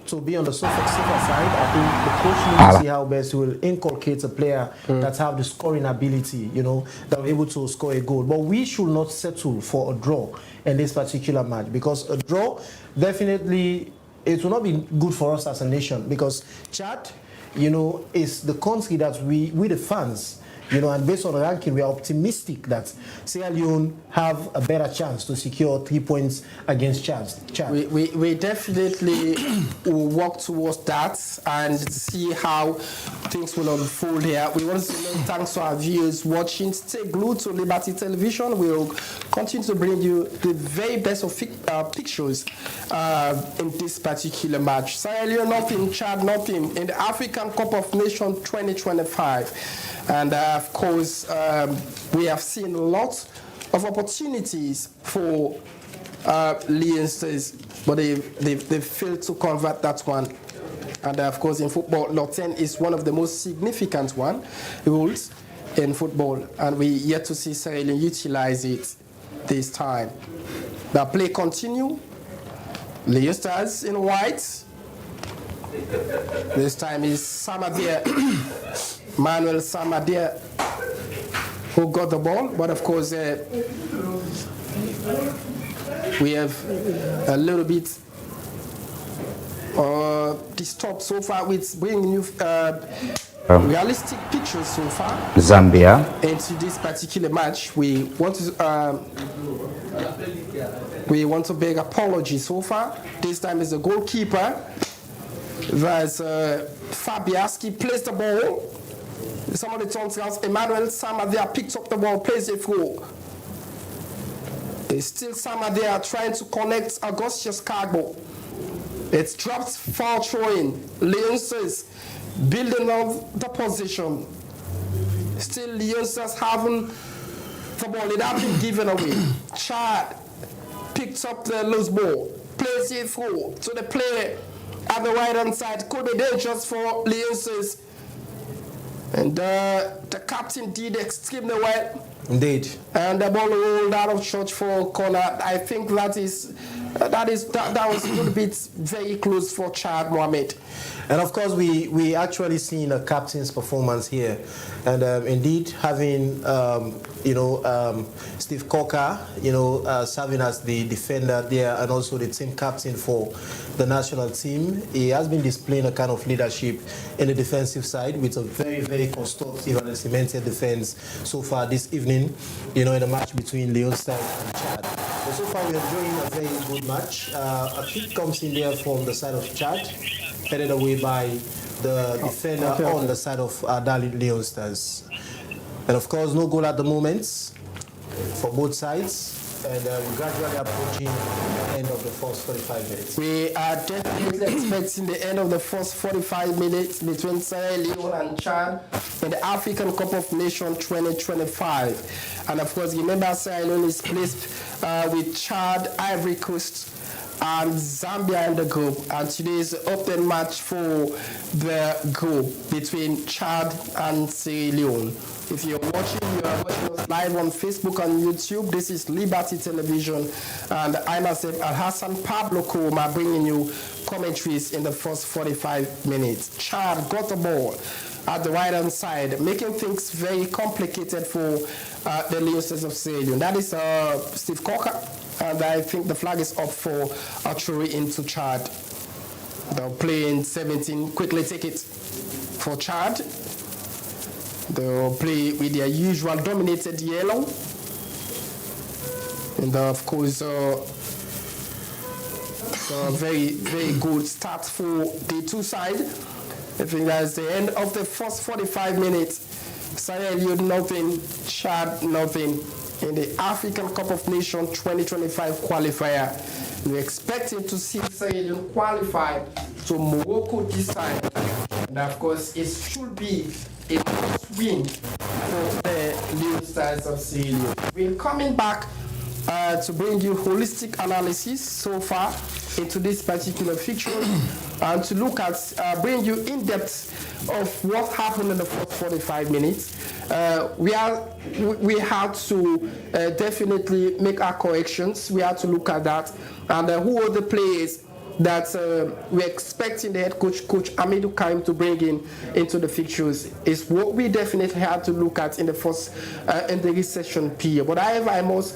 to be on the safer side, I think the coach needs to see how best he will inculcate a player that have the scoring ability, that are able to score a goal. But we should not settle for a draw in this particular match because a draw definitely, it will not be good for us as a nation because Chad, is the country that we the fans, and based on the ranking, we are optimistic that Sierra Leone have a better chance to secure 3 points against Chad. We definitely will work towards that and see how things will unfold here. We want to say thanks to our viewers watching. Stay glued to Liberty Television. We'll continue to bring you the very best of pictures in this particular match. Sierra Leone nothing, Chad nothing in the African Cup of Nations 2025. And of course, we have seen lots of opportunities for Leone Stars, but they failed to convert that one. And of course, in football, Lot 10 is one of the most significant rules in football, and we yet to see Sierra Leone utilize it this time. The play continue. Leone Stars in white. This time is Samadia. Manuel Samadia who got the ball, but of course we have a little bit disturbed so far with bringing new realistic pictures so far. Zambia into this particular match. We want to beg apology so far. This time is the goalkeeper. There's Fabiaski plays the ball. Somebody turns around. Emmanuel Samadia picks up the ball, plays it through. It's still Samadia trying to connect Augustus Cargo. It's dropped far throwing. Leone Stars building on the position. Still Leone Stars having the ball. It has been given away. Chad picks up the loose ball, plays it through to the player at the right hand side. Could be dangerous for Leone Stars. And the captain did extremely well. Indeed. And the ball rolled out of church for corner. I think that was a little bit very close for Chad Mohamed. And of course, we actually seen a captain's performance here, and indeed having Steve Coker, serving as the defender there, and also the team captain for the national team. He has been displaying a kind of leadership in the defensive side with a very, very constructive and cemented defense so far this evening. In the match between Leone Stars and Chad. So far, we are enjoying a very good match. A kick comes in there from the side of Chad, headed away by the defender on the side of Leone Stars. And of course, no goal at the moment for both sides. And we're gradually approaching the end of the first 45 minutes. We are definitely expecting the end of the first 45 minutes between Sierra Leone and Chad in the African Cup of Nations 2025. And of course, remember Sierra Leone is placed with Chad, Ivory Coast, and Zambia in the group. And today is the open match for the group between Chad and Sierra Leone. If you're watching, you are watching us live on Facebook and YouTube. This is Liberty Television, and I myself, Al-Hassan Pablo Koma, bringing you commentaries in the first 45 minutes. Chad got the ball at the right-hand side, making things very complicated for the Leones of Sierra Leone. That is Steve Cocker, and I think the flag is up for a throw into Chad. They'll play in 17, quickly take it for Chad. They'll play with their usual dominated yellow. And of course, very, very good start for the two sides. I think that's the end of the first 45 minutes. Sierra Leone nothing, Chad nothing in the African Cup of Nations 2025 qualifier. We're expecting to see Sierra Leone qualify to Morocco this time. And of course, it should be a must-win for the Leone Stars of Sierra Leone. We're coming back to bring you holistic analysis so far into this particular fixture and to look at, bring you in depth of what happened in the first 45 minutes. We had to definitely make our corrections. We had to look at that and who are the players that we're expecting the head coach, Coach Amidou Karim, to bring into the fixtures is what we definitely had to look at in the first in the recession period. But however, I must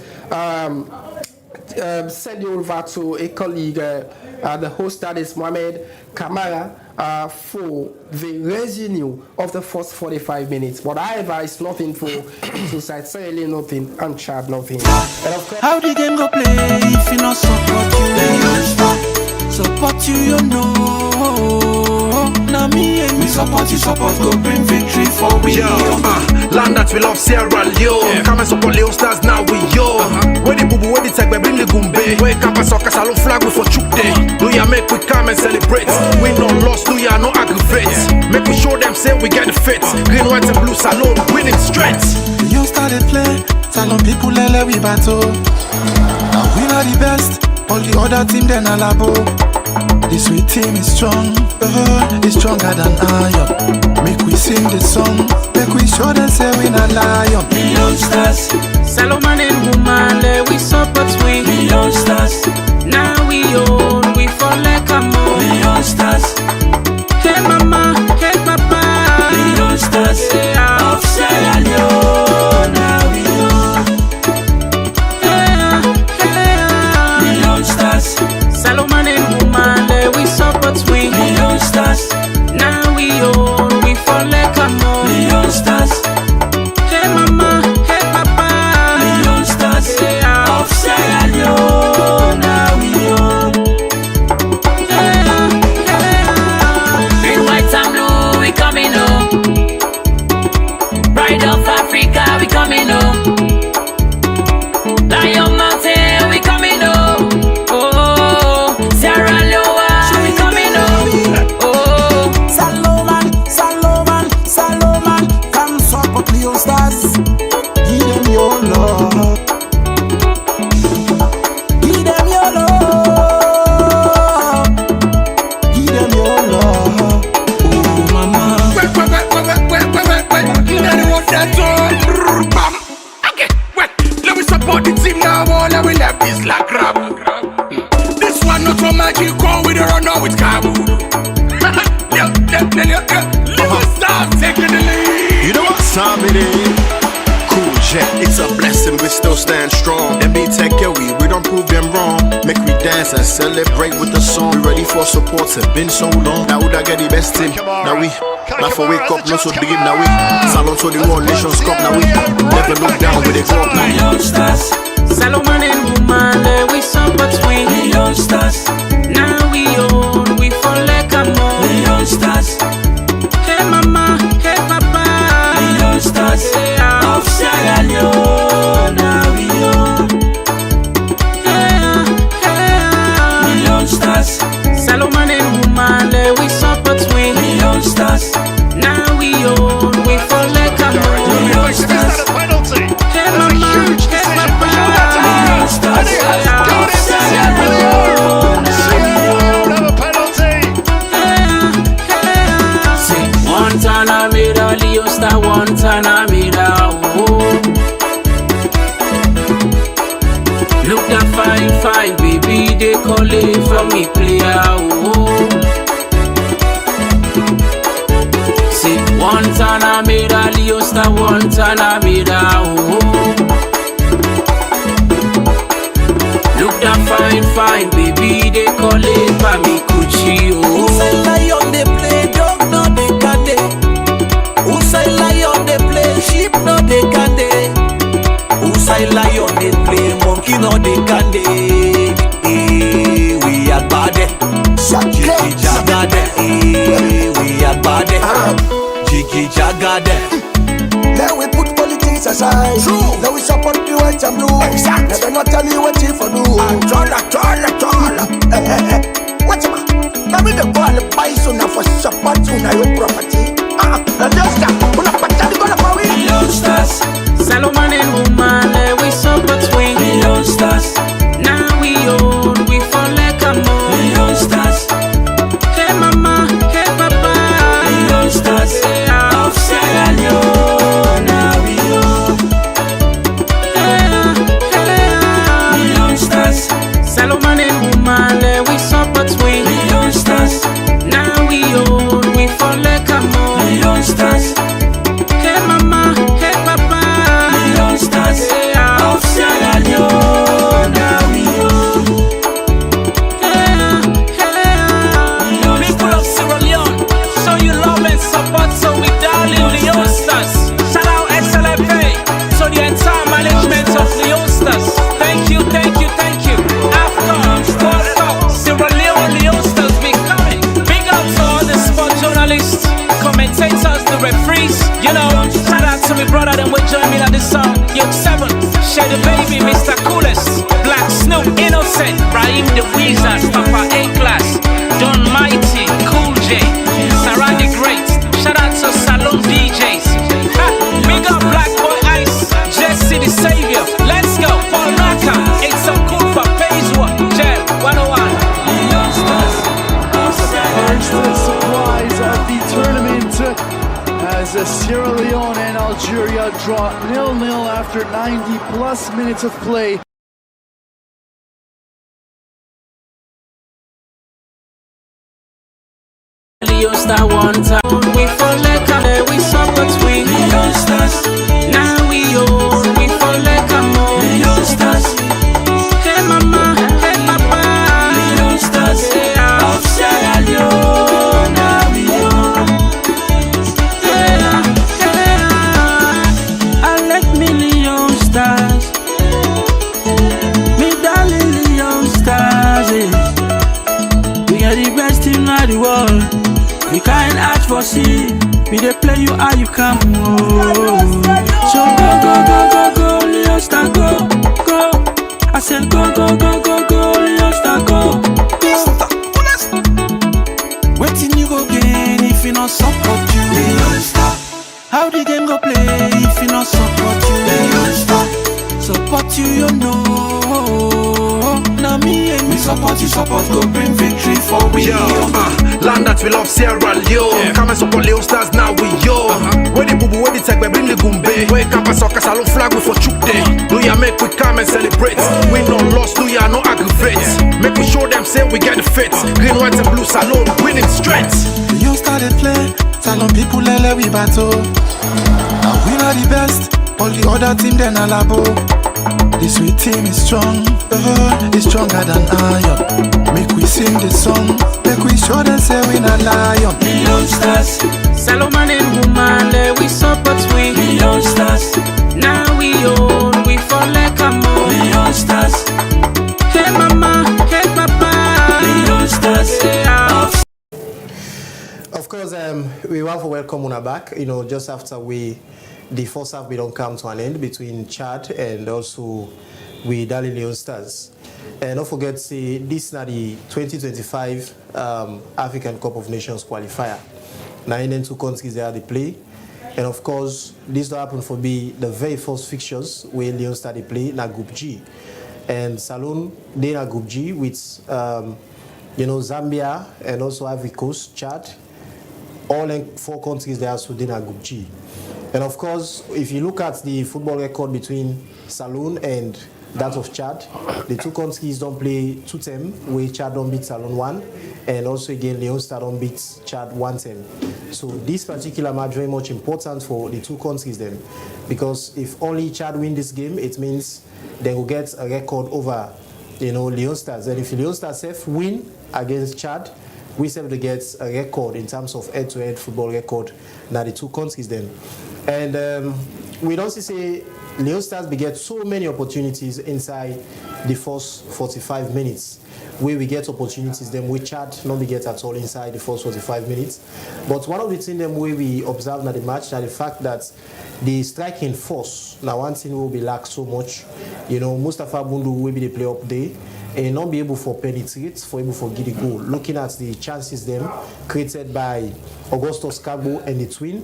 send you over to a colleague, the host, that is Mohamed Kamara, for the resume of the first 45 minutes. But however, it's nothing for two sides, Sierra Leone nothing and Chad nothing. How the game go play if you not support you? Support you know. Now me and me support go bring victory for we. Land that we love Sierra Leone. Come and support Leone Stars now we yo. Where the boo where the tag bring the gumbe. Wake up and soccer salon flag we for chook day. Do ya make we come and celebrate? We no lost, do ya no aggravate? Make we show them say we get the fit. Green, white and blue salon winning straight. You started play, salon people lele we battle. Now we are the best. All the other team then alabo. This sweet team is strong, it's stronger than iron. Make we sing the song, make we show them say we not lion. Leone Stars, Solomon and woman, we support we. Leone Stars, now we own, we fall like a more. Leone Stars, hey mama, hey papa. Leone Stars, of Sierra Leone, now we own. Leone Stars, Solomon and woman, we support we. Leone Stars, now we own, we fall like a more. Leone Stars, hey mama, hey papa. Leone Stars, of Sierra Leone, now we own. Green, white and blue, we coming home. Pride of Africa, we coming home. Lion Mountain, we coming home. Oh, Sierra Leone, we coming home. Oh, Salomon, come support Leone Stars. Give them your love. Give them your love. Give them your love. Oh, mama. Let me support the team now. Now we left this like crap. This one not so magic. Go with the run now with Kabu. Leone Stars taking the lead. You know what time it is? Cool jet, it's a blessing, we still stand strong. And be tech we don't prove them wrong. Make we dance and celebrate with the song. We ready for support, it's been so long. Now would I get the best team? Now we, now for wake up, not so big, now we. Salon to the World Nations Cup, now we. Never look down with a cup. Leone Stars, Solomon and woman, we support we. Leone Stars, now we own, we fall like a more. Leone Stars, hey mama, hey papa. Leone Stars, Look that fine, fine, baby, they call it for me player. Oh. See, one time I made a Leone star, one time I made a oh. Look that fine, fine, baby, they call it for me Gucci. Oh. Who say lion they play, dog no they can they. Who say lion they play, sheep no they can they. Who say lion they play, monkey no they can they. We are bad. Jiggy jagade. We are bad. Jiggy jagade. Then we put politics aside. True. Then we support the white and blue. Exact. Never not tell you what you for do. Troll. What's up? Now we the ball buy so now for support to your property. Just that. Una patani gonna for we. Leone stars, Salomon and woman, we support we. Leone stars, now we own, we fall like a more. Leone stars, hey mama, hey papa. Leone stars, of Sierra Leone, now we own. Leone stars, Salomon and woman, we support we. Leone stars, now we own, we fall like a more. Leone stars, hey mama, hey papa. Leone stars, of Sierra Leone, now we own. People of Sierra Leone, show you love and support, so we darling Leone stars. Shout out SLFA, so the entire management of Leone stars. Thank you, thank you, thank you. Afcon, Qualifier, Sierra Leone, Leone stars be coming. Big up to all the sport journalists, commentators, the referees. You know, shout out to my brother, then will join me on this song. Yoke 7, Shady Baby, Mr. Coolest, Black Snoop, Innocent, Raheem the Wizard, Papa A-Class, Don Mighty, Cool J, Sarah the Great. Shout out to Salon DJs. Big up Black Boy Ice, Jesse the Savior. Let's go, Paul Naka. It's so cool for page 1, Jam 101. First surprise of the tournament as Sierra Leone and Algeria draw 0-0 after 90 plus minutes of play. Leone star one time, we fall like a we support we. Leone stars, now we own, we fall like a more. Leone stars, hey mama, hey papa. Leone stars, of Sierra Leone, now we own. I like me Leone stars, me darling Leone stars. We are the best team in the world. We can't ask for see. We dey play you how you come. Oh. So go, Leone star, go. I said go, Leone star, go. Waiting you go gain if you not support you. Leone star. How the game go play if you not support you. Leone star. Support you know. Now me and me support you, go bring victory for we. Land that we love Sierra Leone. Come and support Leone stars now we yo. Where the boo boo, where the tag, bring the gumbe. Where Kappa soccer salon flag we for chook day. Do ya make we come and celebrate? We no lost, do ya no aggravate? Make we show them say we get the fit. Green, white and blue salon, winning straight. Leone star they play, salon people lele we battle. Now we are the best, all the other team then a labo. This sweet team is strong, it's stronger than iron. Make we sing the song, make we show them say we not lion. Leone stars, Salomon and woman, we support we. Leone stars, now we own, we fall like a more. Leone stars, hey mama, hey papa. Leone stars, Of course, we want to welcome Una back. You know, just after the first half we don't come to an end between Chad and also with Dali Leone Stars. And don't forget, see, this is the 2025 African Cup of Nations qualifier. Now, in 2 countries they are the play. And of course, this will happen for be the very first fixtures where Leone Stars they play na Group G. And Salon, they are Group G with, you know, Zambia and also Ivory Coast, Chad. All in 4 countries they are within a Group G. And of course, if you look at the football record between Salon and that of Chad. The two countries don't play 2-10, where Chad don't beat Salon 1, and also again Leone Stars don't beat Chad 1-10. So this particular match very much important for the two countries then, because if only Chad win this game, it means they will get a record over, Leone Stars. And if Leone Stars win against Chad, we have to get a record in terms of head-to-head football record now the two countries then. And we don't say Leone Stars beget so many opportunities inside the first 45 minutes, where we get opportunities then we Chad not get at all inside the first 45 minutes. But one of the things them where we observe now the match, now the fact that the striking force, now one thing will be lack so much. Mustafa Bundu will be the play up there and not be able for penetrate, for able for get the goal. Looking at the chances them created by Augustus Cabo and the twin,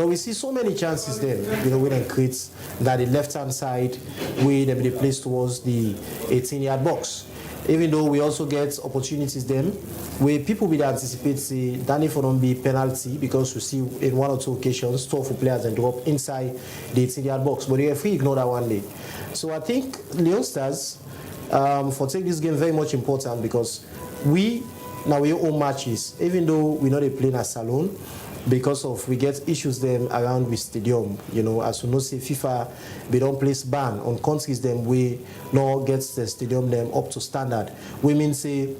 we see so many chances them, when they create that the left-hand side where they be placed towards the 18-yard box. Even though we also get opportunities them where people will anticipate say Danny for don't be penalty, because we see in one or two occasions 12 players and drop inside the 18-yard box, but the referee ignored that one day. So I think Leone Stars for take this game very much important, because we own matches, even though we know they play in a salon, because of we get issues them around with stadium. As we know, say FIFA, they don't place ban on countries them we no gets the stadium them up to standard. We mean say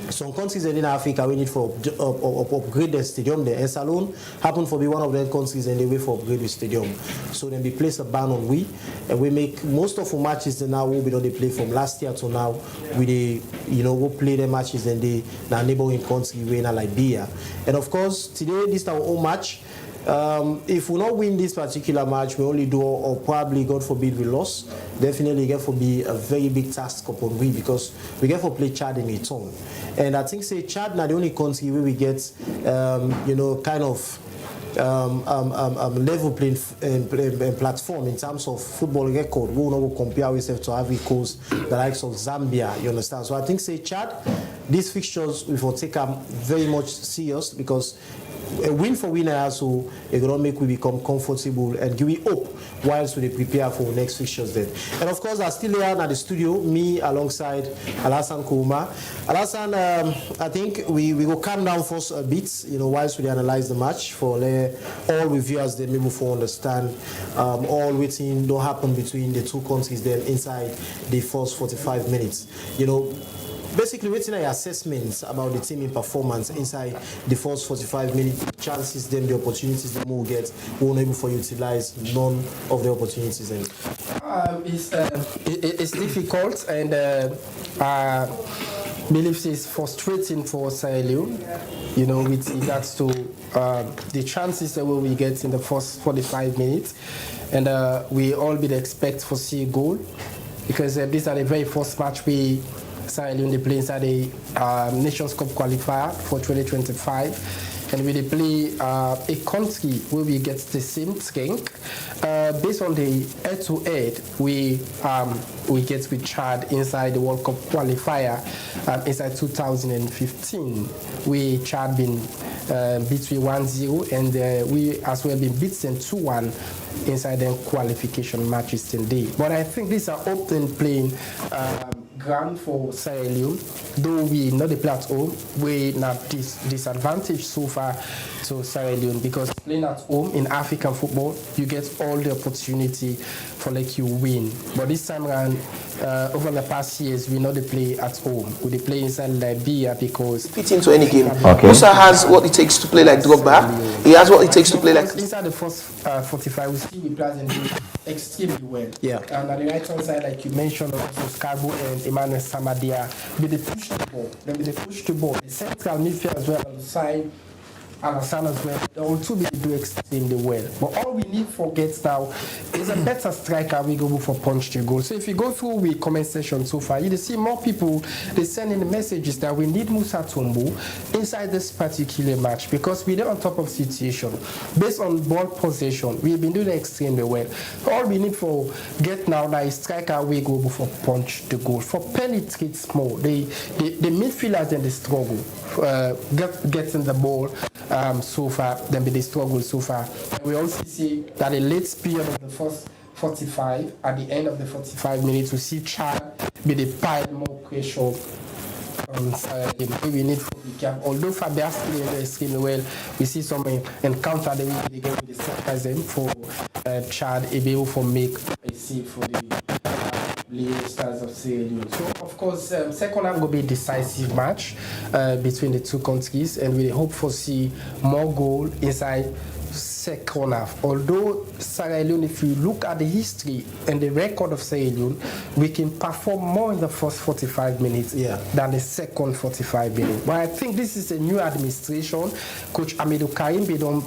some countries in Africa we need for upgrade the stadium there. And Salon happen for be one of the countries and they wait for upgrade the stadium. So then we place a ban on and we make most of our matches now will be done they play from last year to now. We we'll play the matches and they now neighboring country we in Liberia. And of course today this is our own match. If we not win this particular match, we only do, or probably, God forbid, we lost, definitely get for be a very big task upon we, because we get for play Chad in return. And I think say Chad now the only country where we get kind of level playing platform in terms of football record. We will not compare ourselves to Ivory Coast, the likes of Zambia, you understand? So I think say Chad, these fixtures we will take them very much serious, because a win for winners, so it will make we become comfortable and give we hope whilst we prepare for next fixtures then. And of course, I'm still here at the studio, me alongside Alassane Kouma. Alassane, I think we will calm down first a bit, whilst we analyze the match for all reviewers then maybe for understand all waiting don't happen between the two countries then inside the first 45 minutes. Basically, waiting at assessments about the team in performance inside the first 45 minutes, chances, then the opportunities they will get, won't able for utilize none of the opportunities. It's difficult, and I believe it's frustrating for Sierra Leone, with regards to the chances that we get in the first 45 minutes, and we all be expect for see a goal, because these are the very first match we Sierra Leone they play inside the Nations Cup qualifier for 2025, and we play a country where we get the same strength. Based on the head-to-head, we get with Chad inside the World Cup qualifier inside 2015. Chad been beat 1-0, and we as well been beaten 2-1 inside the qualification matches today. But I think these are often playing ground for Sierra Leone, though we not the play at home, we not disadvantage so far to Sierra Leone, because playing at home in African football, you get all the opportunity for you win. But this time around, over the past years, we not the play at home. We play inside Liberia because fit into any game. Musa has what it takes to play like Drogba. He has what it takes to play like. Inside the first 45, we see we play extremely well. Yeah. And on the right hand side, like you mentioned, also Cabo and Emmanuel Samadia, they push the ball. They push the ball. The central midfield as well on the side. Alassane as well, they all two do extremely well. But all we need for Gates now is a better striker we go for punch to goal. So if you go through the comment section so far, you see more people they sending the messages that we need Musa Tumbu inside this particular match, because we're on top of situation. Based on ball possession, we've been doing extremely well. All we need for get now is striker we go for punch the goal. For penetrate small, the midfielders then they struggle getting the ball. So far, then they struggle so far. We also see that the late period of the first 45. At the end of the 45 minutes, we see Chad with a pile more pressure. We need to be careful. Although Fabia's playing extremely well, we see some encounter the way they get with the sarcasm for Chad able to make a save for the Leone Stars of Sierra Leone. So of course, second half will be a decisive match between the two countries, and we hope to see more goal inside second half. Although Sierra Leone, if you look at the history and the record of Sierra Leone, we can perform more in the first 45 minutes than the second 45 minutes. But I think this is a new administration. Coach Amidou Karim, we don't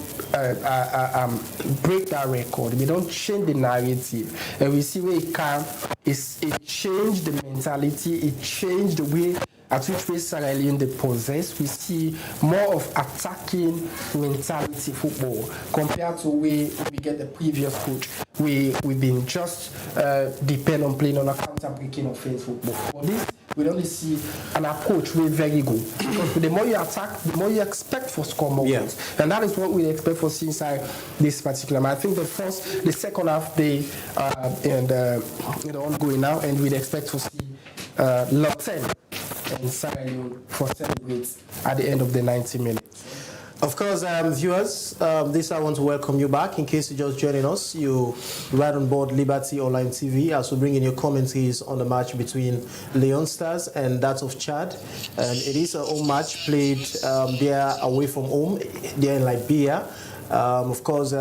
break that record. We don't change the narrative. And we see where it can. It changed the mentality. It changed the way at which way Sierra Leone they possess. We see more of attacking mentality football compared to where we get the previous coach. We've been just depend on playing on a counter-breaking offense football. For this, we only see an approach where very good. Because the more you attack, the more you expect for score more goals. And that is what we expect for inside this particular match. I think the second half, they ongoing now, and we'd expect to see lot 10 and Sierra Leone for celebrates at the end of the 90 minutes. Of course, viewers, I want to welcome you back. In case you're just joining us, you right on board Liberty Online TV as we bring in your commentaries on the match between Leone Stars and that of Chad. It is a home match played there away from home, there in Liberia. Of course,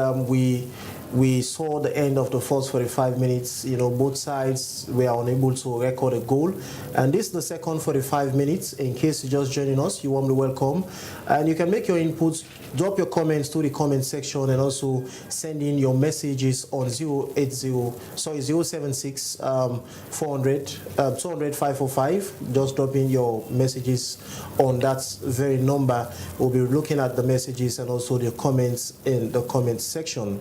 we saw the end of the first 45 minutes. You know, both sides were unable to record a goal. And this is the second 45 minutes. In case you're just joining us, you're warmly welcome. And you can make your inputs, drop your comments to the comment section, and also send in your messages on 076 400 200 545. Just drop in your messages on that very number. We'll be looking at the messages and also the comments in the comment section.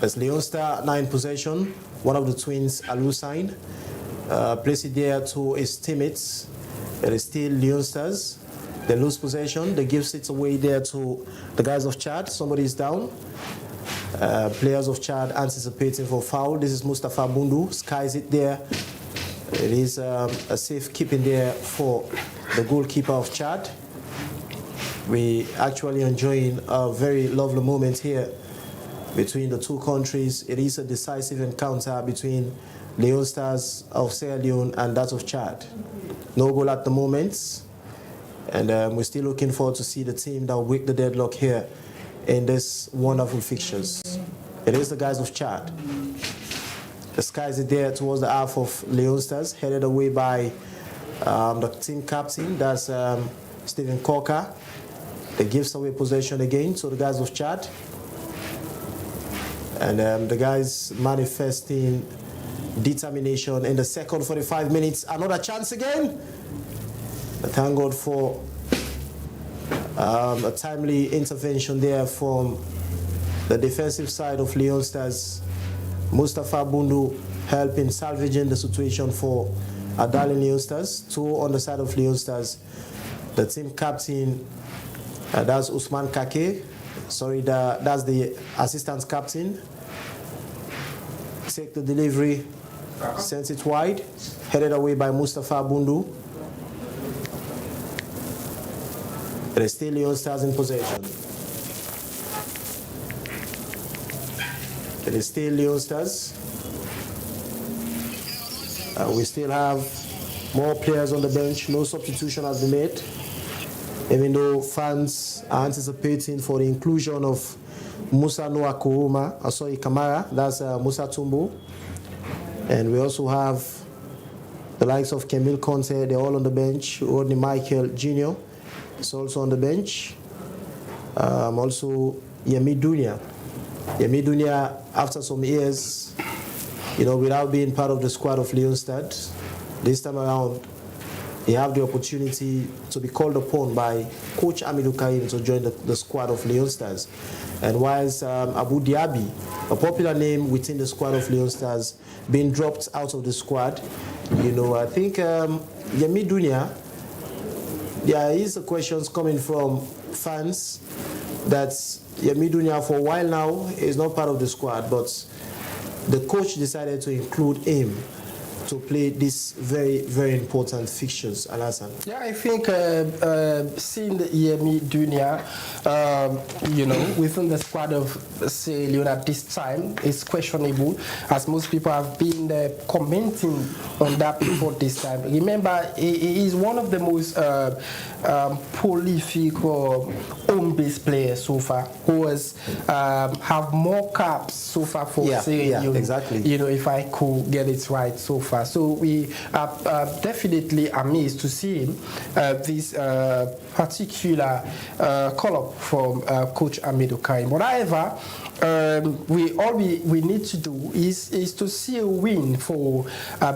As Leone Star 9 possession, one of the twins, Alusain, place it there to his teammates. It is still Leone Stars. They lose possession. They give it away there to the guys of Chad. Somebody is down. Players of Chad anticipating for foul. This is Mustafa Bundu. Skies it there. It is a safe keeping there for the goalkeeper of Chad. We actually enjoying a very lovely moment here between the two countries. It is a decisive encounter between Leone Stars of Sierra Leone and that of Chad. No goal at the moment, and we're still looking forward to see the team that will break the deadlock here in this wonderful fixtures. It is the guys of Chad. The skies are there towards the half of Leone Stars, headed away by the team captain, that's Stephen Corker. They gives away possession again to the guys of Chad. And the guys manifesting determination in the second 45 minutes. Another chance again. Thank God for a timely intervention there from the defensive side of Leone Stars. Mustafa Bundu helping salvaging the situation for Darling Leone Stars. Two on the side of Leone Stars. The team captain, that's Usman Kake. Sorry, that's the assistant captain. Take the delivery, sends it wide, headed away by Mustafa Bundu. It is still Leone Stars in possession. It is still Leone Stars. We still have more players on the bench. No substitution has been made, even though fans are anticipating for the inclusion of Musa Noah Kuruma, Asoy Kamara, that's Musa Tumbo. And we also have the likes of Kemil Conte, they're all on the bench. Rodney Michael Jr. is also on the bench. Also Yemi Dunia. Yemi Dunia, after some years, you know, without being part of the squad of Leone Stars, this time around, he have the opportunity to be called upon by Coach Amidou Karim to join the squad of Leone Stars. And whilst Abu Diaby, a popular name within the squad of Leone Stars, being dropped out of the squad, you know, I think Yemi Dunia, there is questions coming from fans that Yemi Dunia for a while now is not part of the squad, but the coach decided to include him to play these very, very important fixtures, Alassane? Yeah, I think seeing the EME Dunia, within the squad of Sierra Leone at this time is questionable, as most people have been commenting on that before this time. Remember, he is one of the most prolific home-based players so far, who has have more caps so far for Sierra Leone. Exactly. If I could get it right so far. So we are definitely amazed to see this particular call-up from Coach Hamidou Karim. But however, we need to do is to see a win for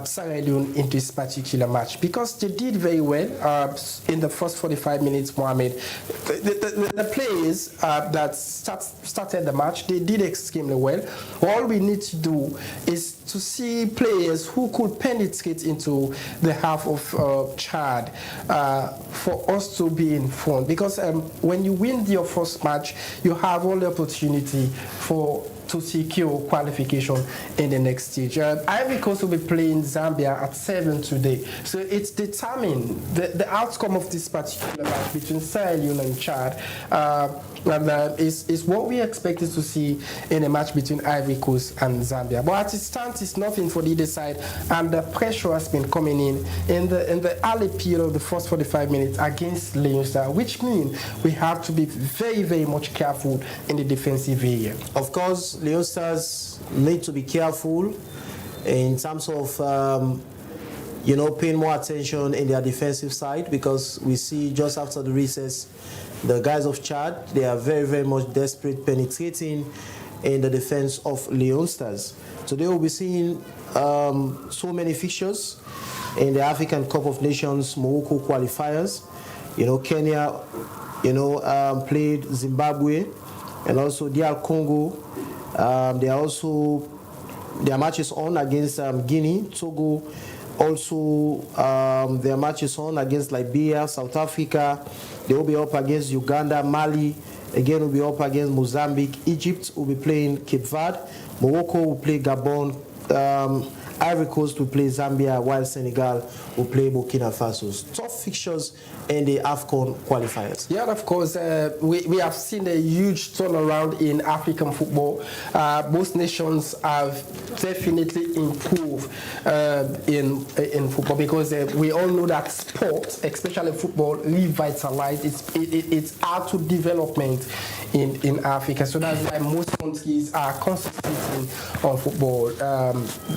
Sierra Leone in this particular match, because they did very well in the first 45 minutes, Mohamed. The players that started the match, they did extremely well. All we need to do is to see players who could penetrate into the half of Chad for us to be informed, because when you win your first match, you have all the opportunity to secure qualification in the next stage. Ivory Coast will be playing Zambia at 7 today, so it's determined the outcome of this particular match between Sierra Leone and Chad. Is what we expected to see in a match between Ivory Coast and Zambia. But as it stands, it's nothing for either side, and the pressure has been coming in the early period of the first 45 minutes against Leone Stars, which means we have to be very, very much careful in the defensive area. Of course, Leone Stars need to be careful in terms of paying more attention in their defensive side, because we see just after the recess, the guys of Chad, they are very, very much desperate, penetrating in the defense of Leone Stars. Today we'll be seeing so many fixtures in the African Cup of Nations Morocco qualifiers. Kenya, played Zimbabwe, and also DR Congo. Their matches on against Guinea, Togo. Also, their matches on against Liberia, South Africa. They will be up against Uganda, Mali. Again, will be up against Mozambique. Egypt will be playing Cape Verde. Morocco will play Gabon. Ivory Coast will play Zambia, while Senegal will play Burkina Faso. Tough fixtures in the Afcon qualifiers. Yeah, of course. We have seen a huge turnaround in African football. Most nations have definitely improved in football, because we all know that sport, especially football, revitalized. It's out to development in Africa. So that's why most countries are concentrating on football,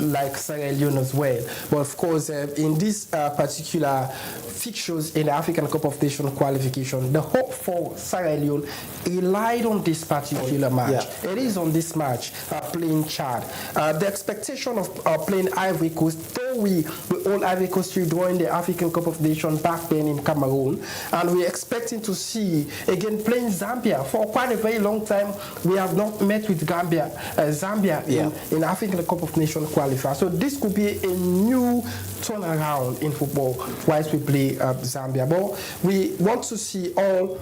like Sierra Leone as well. But of course, in this particular fixtures in the African Cup of Nations qualification, the hope for Sierra Leone relied on this particular match. Yeah. It is on this match playing Chad. The expectation of playing Ivory Coast, though we all Ivory Coast during the African Cup of Nations back then in Cameroon, and we're expecting to see again playing Zambia. For quite a very long time, we have not met with Zambia in African Cup of Nations qualifier. So this could be a new turnaround in football whilst we play Zambia. But we want to see all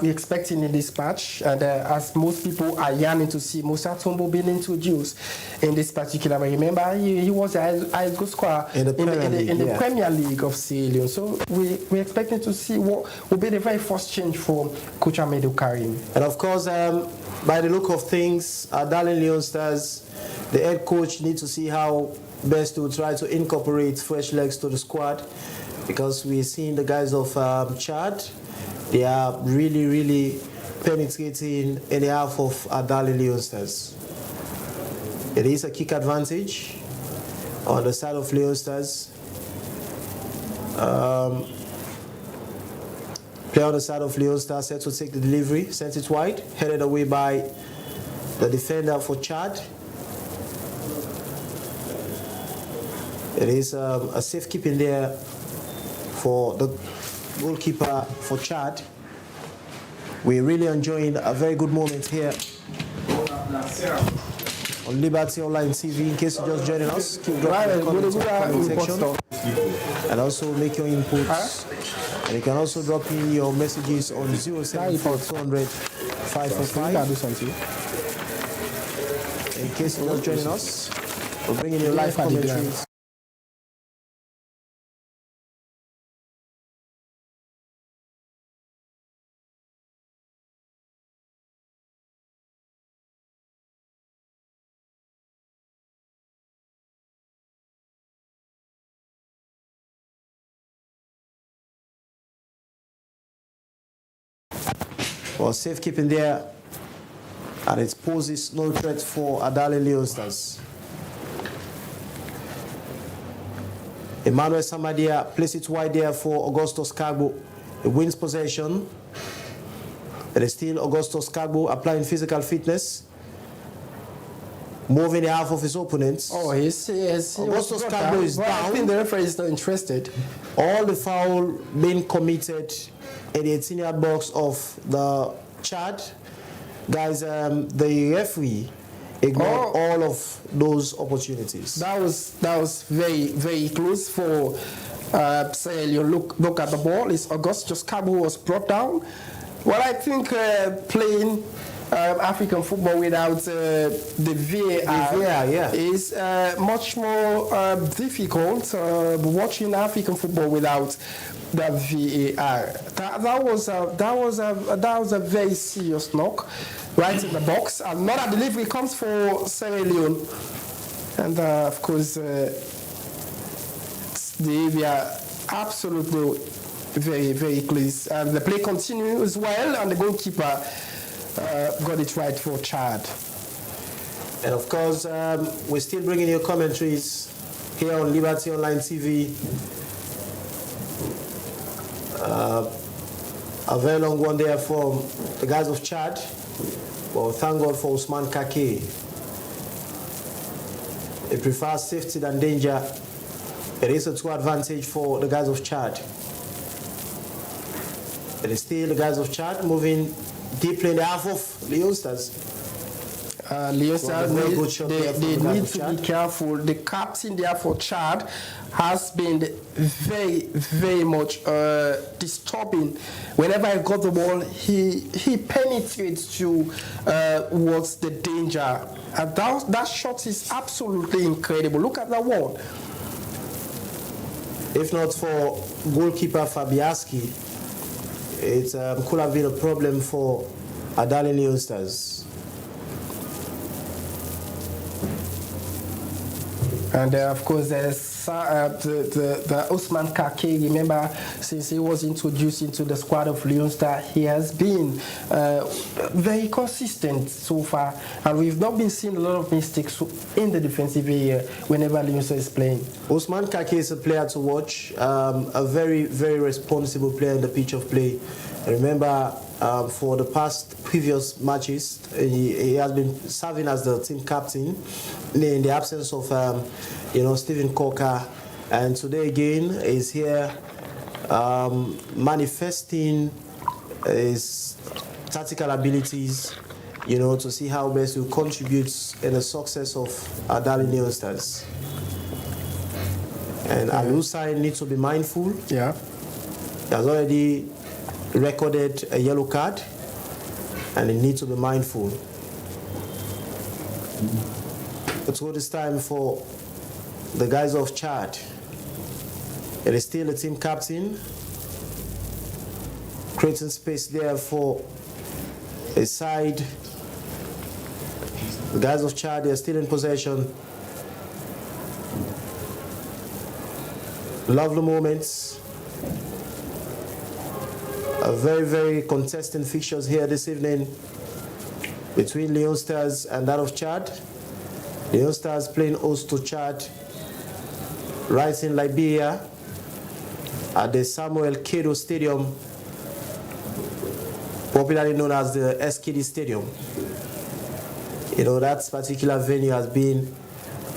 we're expecting in this match, and as most people are yearning to see Musa Tombo being introduced in this particular way. Remember, he was a high goal scorer in the Premier League of Sierra Leone. So we're expecting to see what will be the very first change for Coach Hamidou Karim. And of course, by the look of things, our darling Leone Stars, the head coach needs to see how best to try to incorporate fresh legs to the squad, because we're seeing the guys of Chad. They are really, really penetrating in the half of our darling Leone Stars. It is a kick advantage on the side of Leone Stars. Player on the side of Leone Stars set to take the delivery, sent it wide, headed away by the defender for Chad. It is a safe keeping there for the goalkeeper for Chad. We're really enjoying a very good moment here on Liberty Online TV. In case you're just joining us, keep dropping comments in the comment section, and also make your inputs. And you can also drop in your messages on 074 200 545. case you're just joining us, we're bringing you live commentaries. Well, safekeeping there, and it poses no threat for Adale Leone Stars. Emmanuel Samadia places it wide there for Augustus Kagbo. He wins possession. It is still Augustus Kagbo applying physical fitness, moving the half of his opponents. Oh, yes. Augustus Kagbo is down. I think the referee is not interested. All the foul being committed in the 18-yard box of the Chad. Guys, the referee ignored all of those opportunities. That was very, very close for Sierra Leone. Look at the ball. It's Augustus Kagbo was brought down. Well, I think playing African football without the VAR is much more difficult. Watching African football without the VAR, that was a very serious knock right in the box. Another delivery comes for Sierra Leone, and of course they are absolutely very, very close. And the play continues well, and the goalkeeper got it right for Chad. And of course, we're still bringing you commentaries here on Liberty Online TV. A very long one there from the guys of Chad. Well, thank God for Usman Kake. He prefers safety than danger. It is a 2 advantage for the guys of Chad. It is still the guys of Chad moving deeply in the half of Leone Stars. Leone Stars, they need to be careful. The captain there for Chad has been very, very much disturbing. Whenever he got the ball, he penetrates towards the danger. And that shot is absolutely incredible. Look at that one. If not for goalkeeper Fabiaski, it could have been a problem for Adale Leone Stars. And of course, there's the Usman Kake. Remember, since he was introduced into the squad of Leone Star, he has been very consistent so far, and we've not been seeing a lot of mistakes in the defensive area whenever Leone Star is playing. Usman Kake is a player to watch, a very, very responsible player in the pitch of play. Remember, for the previous matches, he has been serving as the team captain in the absence of Stephen Coker, and today again is here manifesting his tactical abilities, to see how best to contribute in the success of Adale Leone Stars. And Al-Hussein needs to be mindful. Yeah, he has already recorded a yellow card, and he needs to be mindful. It's all this time for the guys of Chad. It is still the team captain, creating space there for a side. The guys of Chad, they are still in possession. Lovely moments. A very, very contesting fixtures here this evening between Leone Stars and that of Chad. Leone Stars playing host to Chad right in Liberia at the Samuel Kedo Stadium, popularly known as the SKD Stadium. That particular venue has been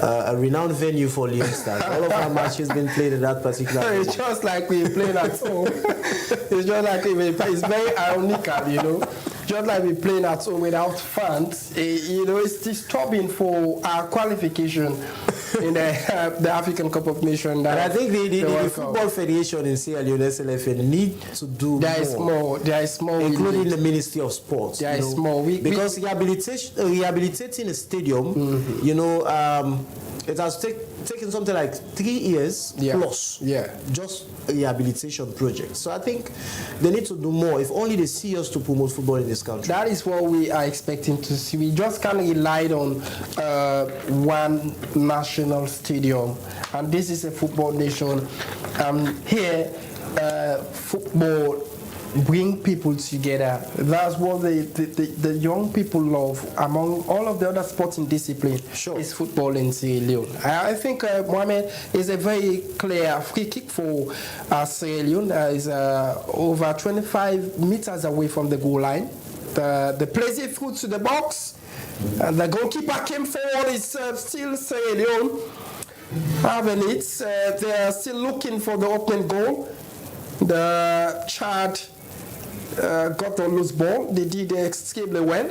a renowned venue for Leone Stars. All of our matches been played in that particular venue. It's just like we played at home. It's just like it's very ironical, Just like we playing at home without fans, it's disturbing for our qualification. in the African Cup of Nations. And I think the Football Federation in Sierra Leone, SLFA, need to do more. There is more. Including the Ministry of Sports. There is more. Because rehabilitating a stadium, you know, it has taken something like 3 years plus. Just a rehabilitation project. So I think they need to do more, if only they see us to promote football in this country. That is what we are expecting to see. We just can't rely on one national stadium. And this is a football nation. Here, football bring people together. That's what the young people love among all of the other sporting disciplines. Is football in Sierra Leone. I think Mohamed is a very clear free kick for Sierra Leone. Is over 25 meters away from the goal line. The plays it through to the box. And the goalkeeper came forward. It's still Sierra Leone having it. They are still looking for the open goal. The Chad got the loose ball. They did extremely well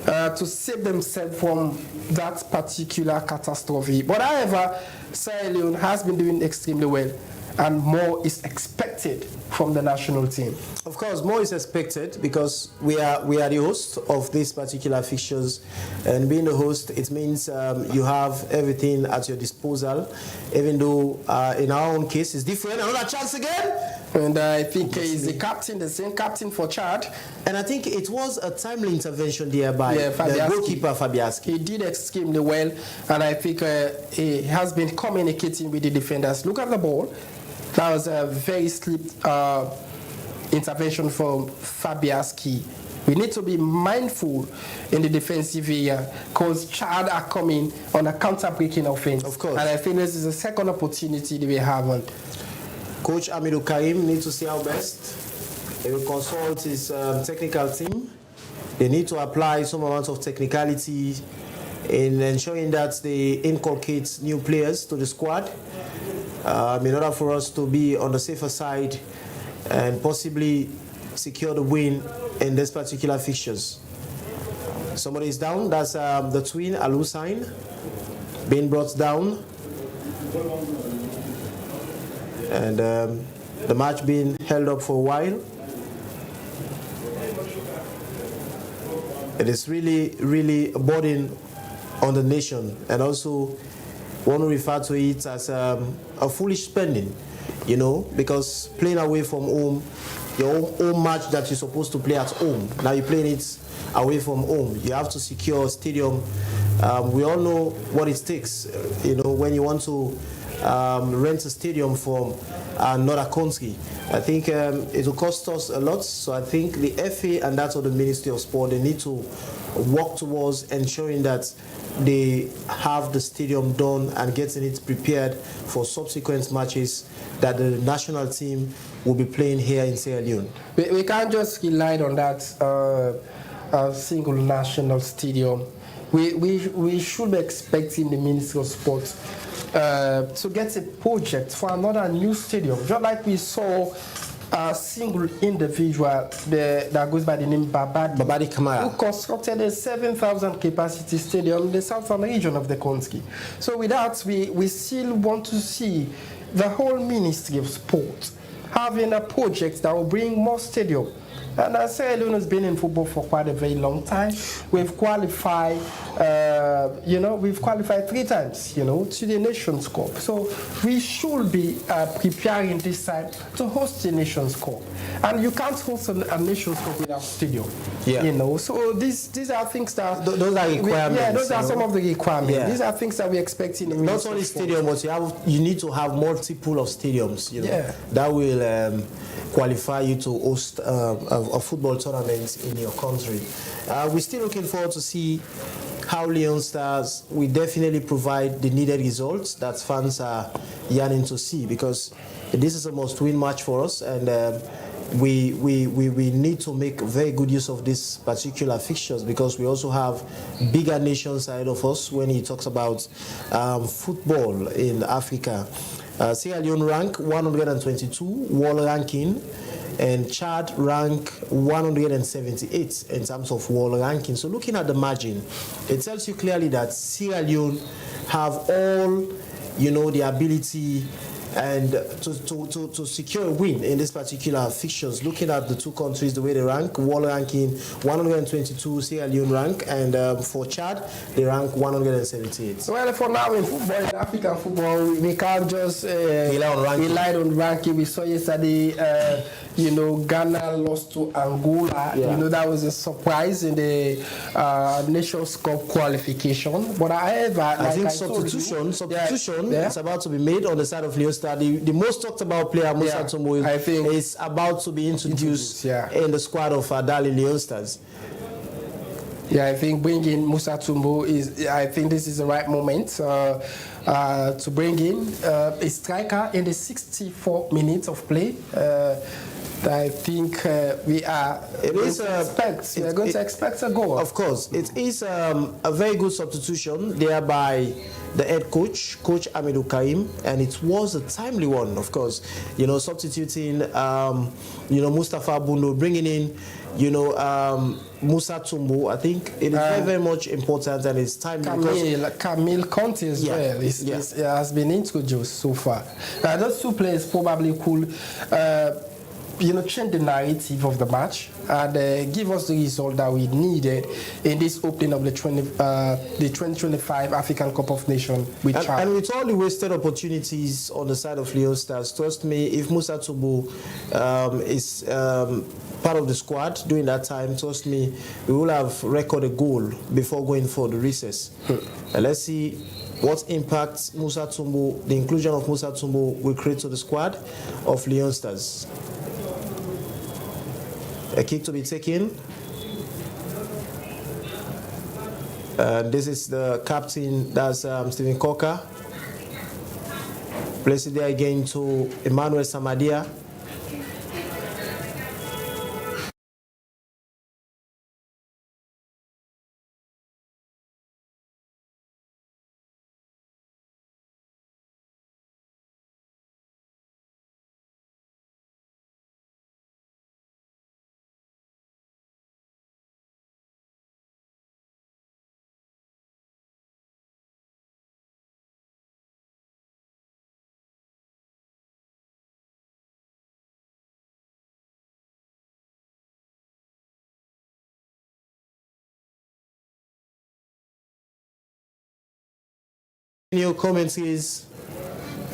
to save themselves from that particular catastrophe. But however, Sierra Leone has been doing extremely well, and more is expected from the national team. Of course, more is expected because we are the host of these particular fixtures, and being the host, it means you have everything at your disposal. Even though in our own case it's different. Another chance again, and I think he's the captain, the same captain for Chad. And I think it was a timely intervention there by the goalkeeper Fabiaski. He did extremely well, and I think he has been communicating with the defenders. Look at the ball. That was a very slick intervention from Fabiaski. We need to be mindful in the defensive area because Chad are coming on a counter-breaking offense. Of course. And I think this is a second opportunity that we have. Coach Amidou Karim needs to see how best. He will consult his technical team. They need to apply some amount of technicality in ensuring that they inculcate new players to the squad. In order for us to be on the safer side and possibly secure the win in this particular fixtures. Somebody is down. That's the twin Al Hussein being brought down, and the match being held up for a while. It is really a burden on the nation, and also want to refer to it as a foolish spending, you know, because playing away from home, your home match that you're supposed to play at home, now you're playing it away from home. You have to secure a stadium. We all know what it takes, you know, when you want to rent a stadium from another country. I think it will cost us a lot, so I think the FA and that of the Ministry of Sport, they need to work towards ensuring that they have the stadium done and getting it prepared for subsequent matches that the national team will be playing here in Sierra Leone. We can't just rely on that single national stadium. We should be expecting the Ministry of Sport to get a project for another new stadium, just like we saw a single individual that goes by the name Babadi Kamara, who constructed a 7,000 capacity stadium in the southern region of the country. So with that, we still want to see the whole Ministry of Sport having a project that will bring more stadium. And Sierra Leone has been in football for quite a very long time. We've qualified, we've qualified 3 times, to the Nations Cup. So we should be preparing this time to host the Nations Cup. And you can't host a Nations Cup without stadium. Yeah. So these are things that those are requirements. Those are some of the requirements. Yeah. These are things that we're expecting. In not only stadium, but you need to have multiple of stadiums. That will qualify you to host a football tournament in your country. We're still looking forward to see how Leone Stars will definitely provide the needed results that fans are yearning to see, because this is a must-win match for us, and we need to make very good use of this particular fixtures, because we also have bigger nations ahead of us when he talks about football in Africa. Sierra Leone rank 122 world ranking, and Chad rank 178 in terms of world ranking. So looking at the margin, it tells you clearly that Sierra Leone have all, the ability and to secure a win in this particular fixtures. Looking at the two countries, the way they rank, world ranking 122, Sierra Leone rank, and for Chad, they rank 178. Well, for now in football, in African football, we can't just rely on ranking. We saw yesterday, Ghana lost to Angola. Yeah. That was a surprise in the Nations Cup qualification. But however, I think substitution is about to be made on the side of Leone. The most talked about player, Musa Tumbo, is about to be introduced in the squad of Dali Leone Stars. Yeah, I think bringing Musa Tumbo I think this is the right moment to bring in a striker in the 64 minutes of play. I think we are going to expect a goal. Of course, it is a very good substitution there by the head coach, Coach Amidou Karim, and it was a timely one, of course. Substituting, Mustafa Bundo, bringing in, Musa Tumbo. I think it is very, very much important, and it's timely. Camille Conte as well has been introduced so far. Those two players probably could change the narrative of the match and give us the result that we needed in this opening of the 2025 African Cup of Nations with Chad. And with all the wasted opportunities on the side of Leone Stars, trust me, if Musa Tumbo is part of the squad during that time, trust me, we will have recorded a goal before going for the recess. And let's see what impact the inclusion of Musa Tumbo will create to the squad of Leone Stars. A kick to be taken. This is the captain, that's Stephen Coker. Place it there again to Emmanuel Samadia. New commentaries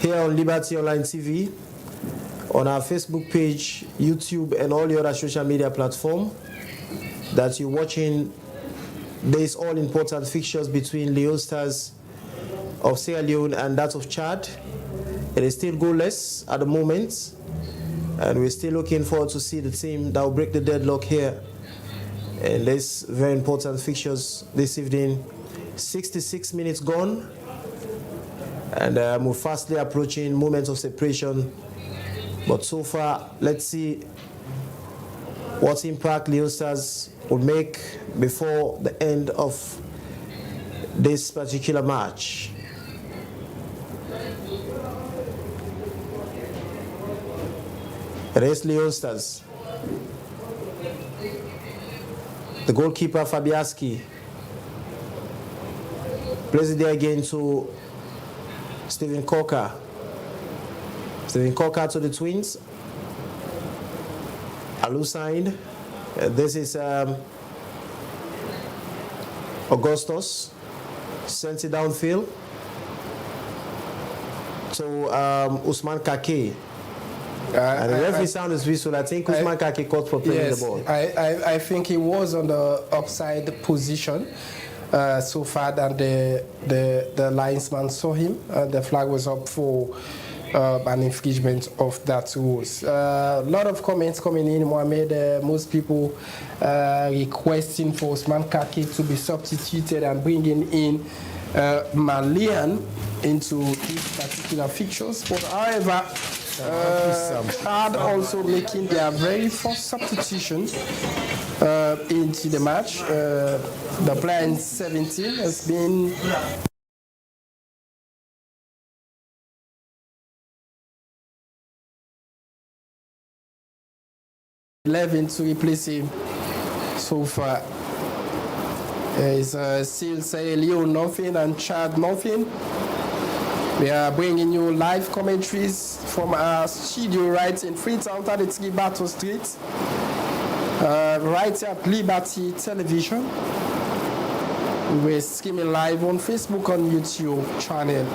here on Liberty Online TV, on our Facebook page, YouTube, and all the other social media platforms that you're watching. These all important fixtures between Leone Stars of Sierra Leone and that of Chad. It is still goalless at the moment, and we're still looking forward to see the team that will break the deadlock here in these very important fixtures this evening. 66 minutes gone. And we're fastly approaching moments of separation. But so far, let's see what impact Leone Stars will make before the end of this particular match. It is Leone Stars. The goalkeeper, Fabiaski, plays it there again to Stephen Coker. Stephen Coker to the Twins. Alusine. This is Augustus. Sends it downfield to Usman Kake. And the referee sound is whistle. I think Usman Kake caught for playing the ball. I think he was on the upside position. So far that the linesman saw him, the flag was up for an infringement of that rules. A lot of comments coming in, Mohamed. Most people requesting for Usman Kake to be substituted and bringing in Malian into these particular fixtures. But however, Chad also making their very first substitution into the match. The player in 17 has been 11 to replace him so far. It's still Sierra Leone nothing and Chad nothing. We are bringing you live commentaries from our studio right in Freetown, 33 Battle Street, right at Liberty Television. We're streaming live on Facebook and YouTube channel.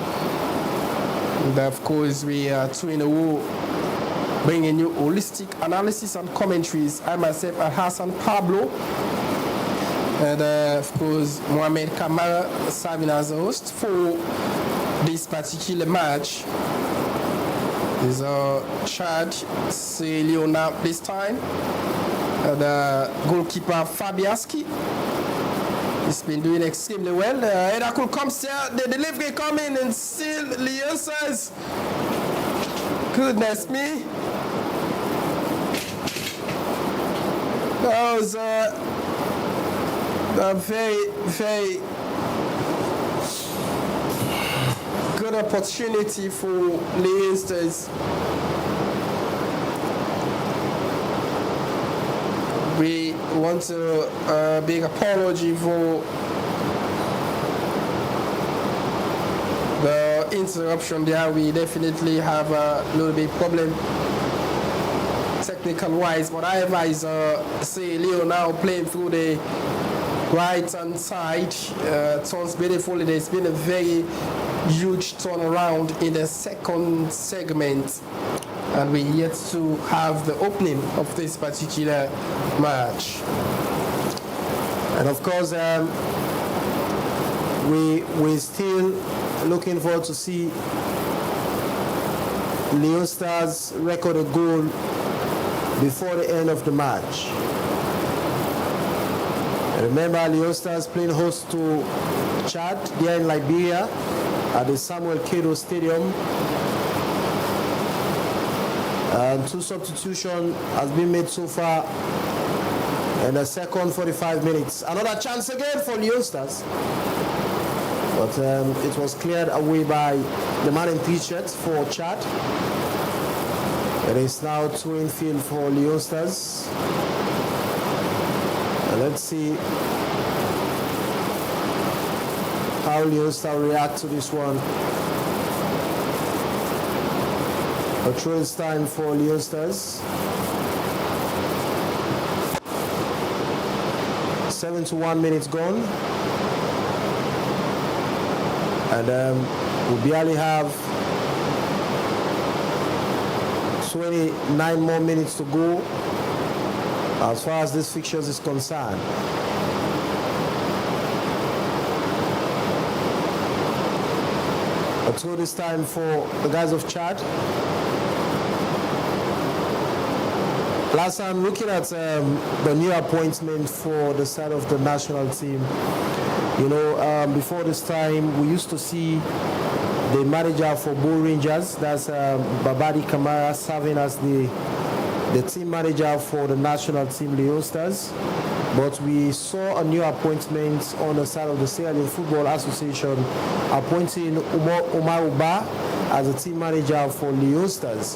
And of course, we are 2 in a row bringing you holistic analysis and commentaries. I myself are Hassan Pablo. And of course, Mohamed Kamara serving as a host for this particular match. Is Chad Sierra Leone this time. And goalkeeper Fabiaski. He's been doing extremely well. Edakul comes here, the delivery coming, and still Leone says, goodness me. That was a very, very good opportunity for Leone's. We want to big apology for the interruption there. We definitely have a little bit problem technical wise, but however is say Leo now playing through the right hand side. Turns beautifully. There's been a very huge turnaround in the second segment, and we're yet to have the opening of this particular match. And of course, we're still looking forward to see Leone Stars record a goal before the end of the match. And remember, Leone Stars playing host to Chad there in Liberia at the Samuel Kedo Stadium. And 2 substitutions has been made so far in the second 45 minutes. Another chance again for Leone Stars. But it was cleared away by the man in t-shirts for Chad. It is now 2 in field for Leone Stars. And let's see how Leone Stars react to this one. A throw is time for Leone Stars. 71 minutes gone. And we barely have 29 more minutes to go as far as this fixtures is concerned. A throw this time for the guys of Chad. Last time, looking at the new appointment for the side of the national team, you know, before this time, we used to see the manager for Bull Rangers, that's Babadi Kamara, serving as the team manager for the national team, Leone Stars. But we saw a new appointment on the side of the Sierra Leone Football Association, appointing Omar Uba as the team manager for Leone Stars.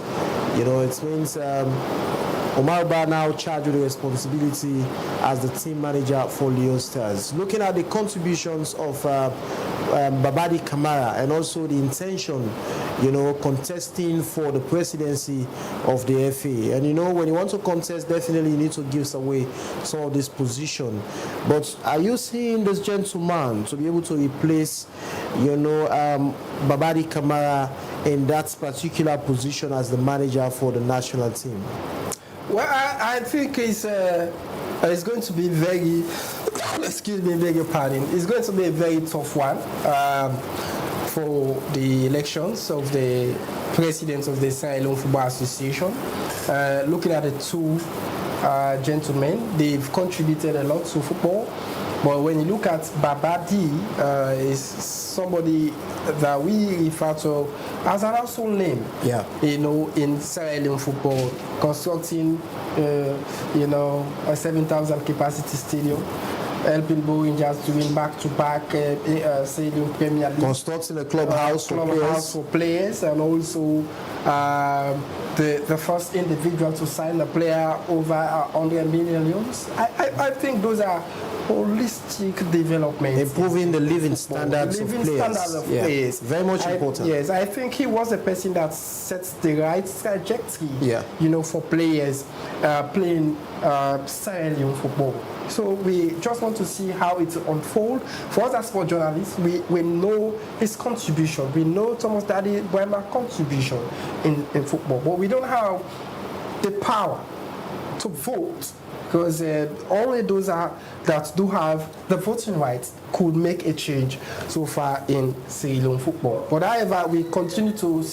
You know, it means Omar Uba now charged with the responsibility as the team manager for Leone Stars. Looking at the contributions of Babadi Kamara and also the intention, you know, contesting for the presidency of the FA. And you know, when you want to contest, definitely you need to give away some of this position. But are you seeing this gentleman to be able to replace, you know, Babadi Kamara in that particular position as the manager for the national team? Well, I think it's going to be very, excuse me, beg your pardon. It's going to be a very tough one for the elections of the president of the Sierra Leone Football Association. Looking at the 2 gentlemen, they've contributed a lot to football. But when you look at Babadi, is somebody that we refer to as an household name. Yeah. You know, in Sierra Leone football, constructing, you know, a 7,000 capacity stadium, helping Bull Rangers to win back-to-back Sierra Leone Premier League. Constructing a clubhouse for players, and also the first individual to sign a player over 100 million euros. I think those are holistic developments. Improving the living standards of players. Very much important. Yes, I think he was a person that sets the right trajectory, for players playing Sierra Leone football. So we just want to see how it unfolds. For us as sport journalists, we know his contribution. We know Thomas Daddy Brema's contribution in football, but we don't have the power to vote, because only those that do have the voting rights could make a change so far in Sierra Leone football. But however, we continue to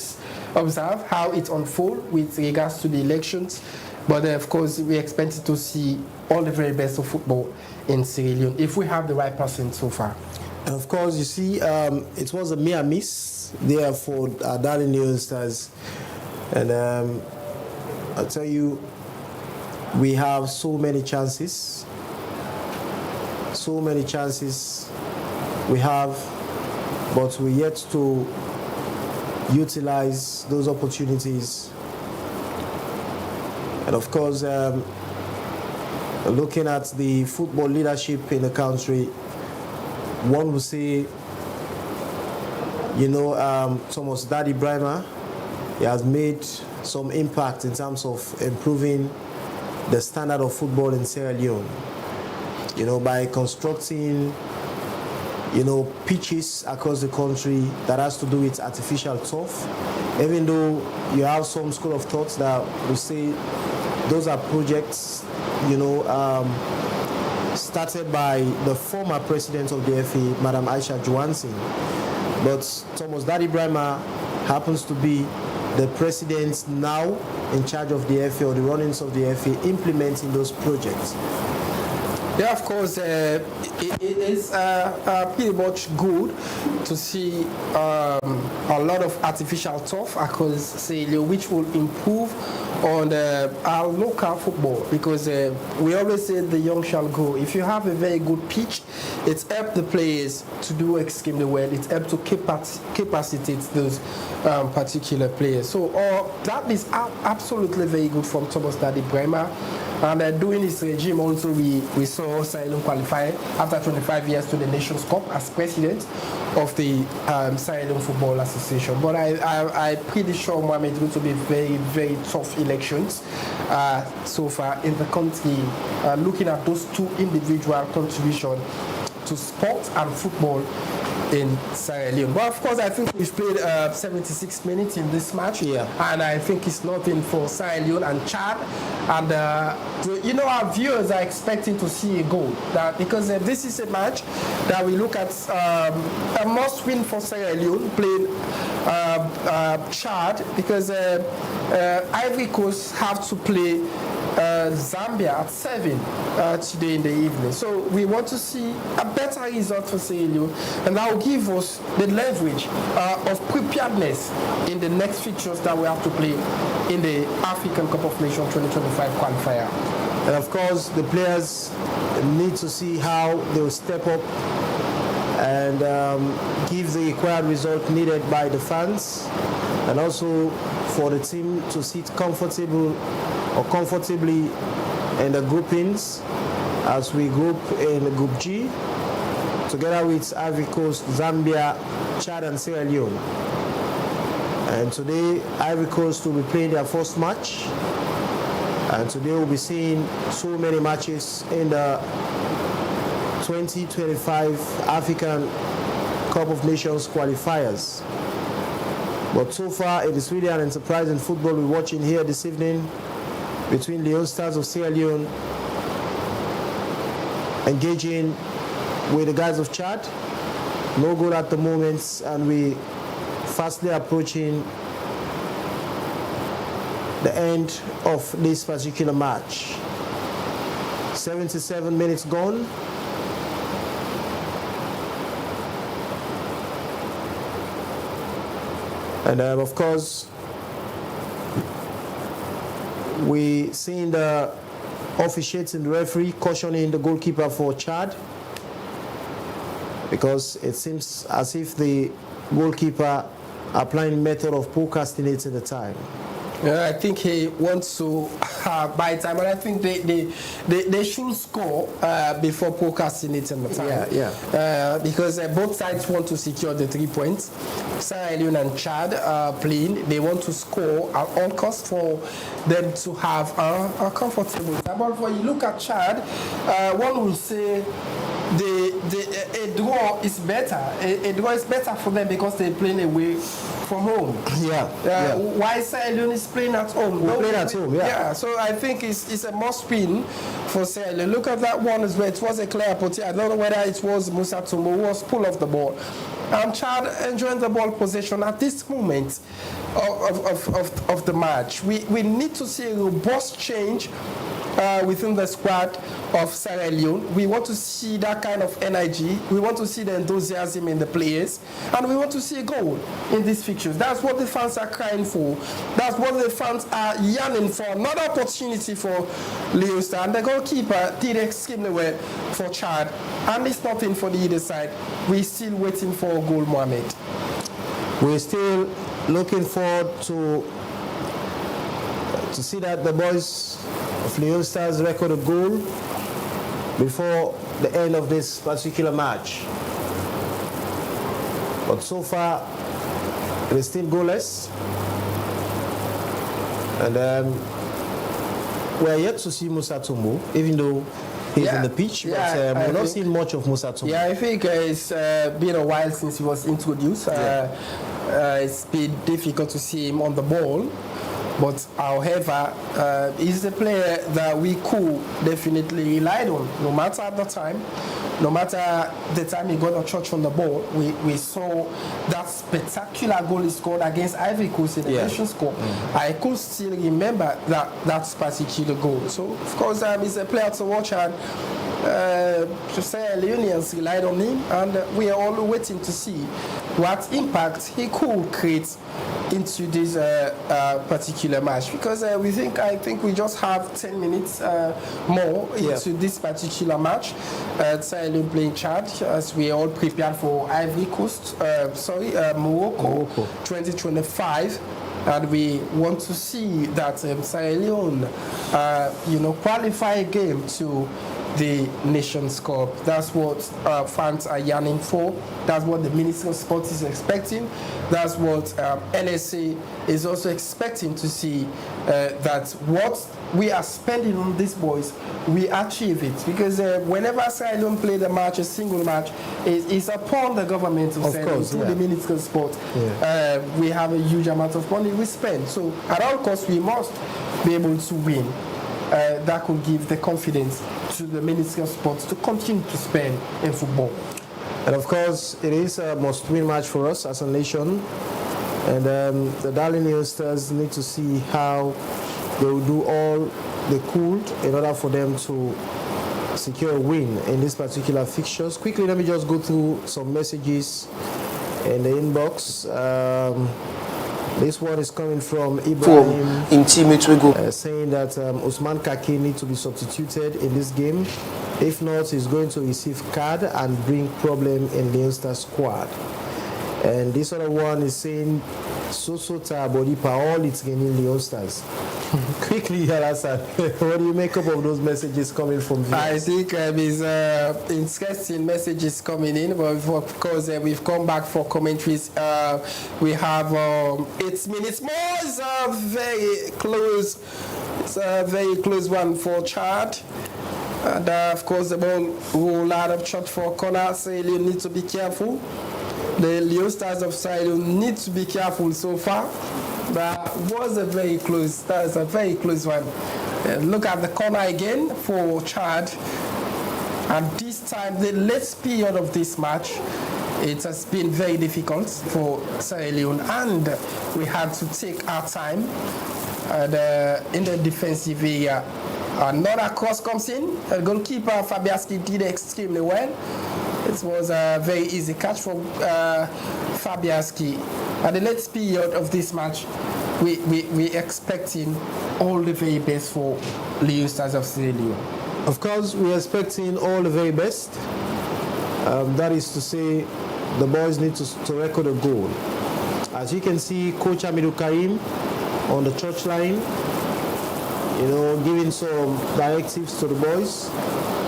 observe how it unfolds with regards to the elections. But of course, we expect to see all the very best of football in Sierra Leone if we have the right person so far. And of course, you see, it was a mere miss there for Darling Leone Stars. And I'll tell you, we have so many chances. So many chances we have, but we're yet to utilize those opportunities. And of course, looking at the football leadership in the country, one would say, Thomas Daddy Brema, he has made some impact in terms of improving the standard of football in Sierra Leone. By constructing, pitches across the country that has to do with artificial turf. Even though you have some school of thoughts that will say those are projects, started by the former president of the FA, Madam Aisha Johansson. But Thomas Daddy Brema happens to be the president now in charge of the FA, or the runnings of the FA, implementing those projects. Yeah, of course, it is pretty much good to see a lot of artificial turf across Sierra Leone, which will improve on our local football, because we always say the young shall grow. If you have a very good pitch, it helps the players to do extremely well. It helps to capacitate those particular players. So that is absolutely very good from Thomas Daddy Brema. And during his regime also, we saw Sierra Leone qualify after 25 years to the Nations Cup as president of the Sierra Leone Football Association. But I'm pretty sure Mohamed is going to be very, very tough elections so far in the country, looking at those two individual contributions to sport and football in Sierra Leone. But of course, I think we've played 76 minutes in this match, and I think it's nothing for Sierra Leone and Chad. And our viewers are expecting to see a goal, because this is a match that we look at a must-win for Sierra Leone playing Chad, because Ivory Coast have to play Zambia at 7 today in the evening. So we want to see a better result for Sierra Leone, and that will give us the leverage of preparedness in the next fixtures that we have to play in the African Cup of Nations 2025 qualifier. And of course, the players need to see how they will step up and give the required result needed by the fans, and also for the team to sit comfortably in the groupings as we group in Group G together with Ivory Coast, Zambia, Chad and Sierra Leone. And today Ivory Coast will be playing their first match, and today we'll be seeing so many matches in the 2025 African Cup of Nations qualifiers. But so far it is really an enterprising football we're watching here this evening between Leone Stars of Sierra Leone engaging with the guys of Chad. No goal at the moment, and we fastly approaching the end of this particular match. 77 minutes gone. And of course, we seen the officiating the referee cautioning the goalkeeper for Chad, because it seems as if the goalkeeper applying method of procrastinating the time. I think he wants to buy time, but I think they should score before procrastinating the time. Because both sides want to secure the 3 points. Sierra Leone and Chad are playing. They want to score at all costs for them to have a comfortable time. But when you look at Chad, one will say a draw is better. A draw is better for them because they're playing away from home. Why Sierra Leone is playing at home? We're playing at home, so I think it's a must-win for Sierra Leone. Look at that one as well. It was a clear opportunity. I don't know whether it was Musa Tumbo who was pull off the ball. Chad enjoying the ball possession at this moment of the match. We need to see a robust change within the squad of Sierra Leone. We want to see that kind of energy. We want to see the enthusiasm in the players. And we want to see a goal in these fixtures. That's what the fans are crying for. That's what the fans are yearning for. Another opportunity for Leone Stars. And the goalkeeper did extremely well for Chad. And it's nothing for the either side. We're still waiting for a goal, Mohamed. We're still looking forward to see that the boys of Leone Stars record a goal before the end of this particular match. But so far, it is still goalless. And we're yet to see Musa Tumbo, even though he's in the pitch, but we're not seeing much of Musa Tumbo. Yeah, I think it's been a while since he was introduced. It's been difficult to see him on the ball. But however, he's a player that we could definitely rely on, no matter the time, no matter the time he got a touch on the ball. We saw that spectacular goal he scored against Ivory Coast in the Nations Cup. I could still remember that particular goal. So, of course, he's a player to watch, and Sierra Leoneans relied on him, and we are all waiting to see what impact he could create into this particular match, because I think we just have 10 minutes more into this particular match. Sierra Leone playing Chad as we all prepare for Ivory Coast, Morocco 2025. And we want to see that Sierra Leone, qualify a game to the Nations Cup. That's what fans are yearning for. That's what the Minister of Sport is expecting. That's what NSA is also expecting to see, that what we are spending on these boys, we achieve it. Because whenever Sierra Leone play the match, a single match, it's upon the government of Sierra Leone, through the Minister of Sport. We have a huge amount of money we spend. So at all costs, we must be able to win. That could give the confidence to the Ministry of Sports to continue to spend in football. And of course, it is a must-win match for us as a nation. And the Darling Youngsters need to see how they will do all they could in order for them to secure a win in this particular fixtures. Quickly, let me just go through some messages in the inbox. This one is coming from Ibrahim, saying that Usman Kake needs to be substituted in this game. If not, he's going to receive card and bring problem in the Youngster squad. And this other one is saying Sosota Bodipa, all it's gaining the Youngsters. Quickly, Alassane, what do you make up of those messages coming from viewers? I think there's interesting messages coming in, but of course we've come back for commentaries. We have 8 minutes more. It's a very close. It's a very close one for Chad. And of course the ball roll out of shot for corner. Sierra Leone need to be careful. The Leone Stars of Sierra Leone need to be careful so far. That was a very close. That is a very close one. Look at the corner again for Chad. And this time, the last period of this match, it has been very difficult for Sierra Leone, and we had to take our time in the defensive area. Another cross comes in. The goalkeeper Fabiaski did extremely well. It was a very easy catch for Fabiaski. At the last period of this match, we expecting all the very best for Leone Stars of Sierra Leone. Of course, we're expecting all the very best. That is to say, the boys need to record a goal. As you can see, Coach Amidou Karim on the touchline, you know, giving some directives to the boys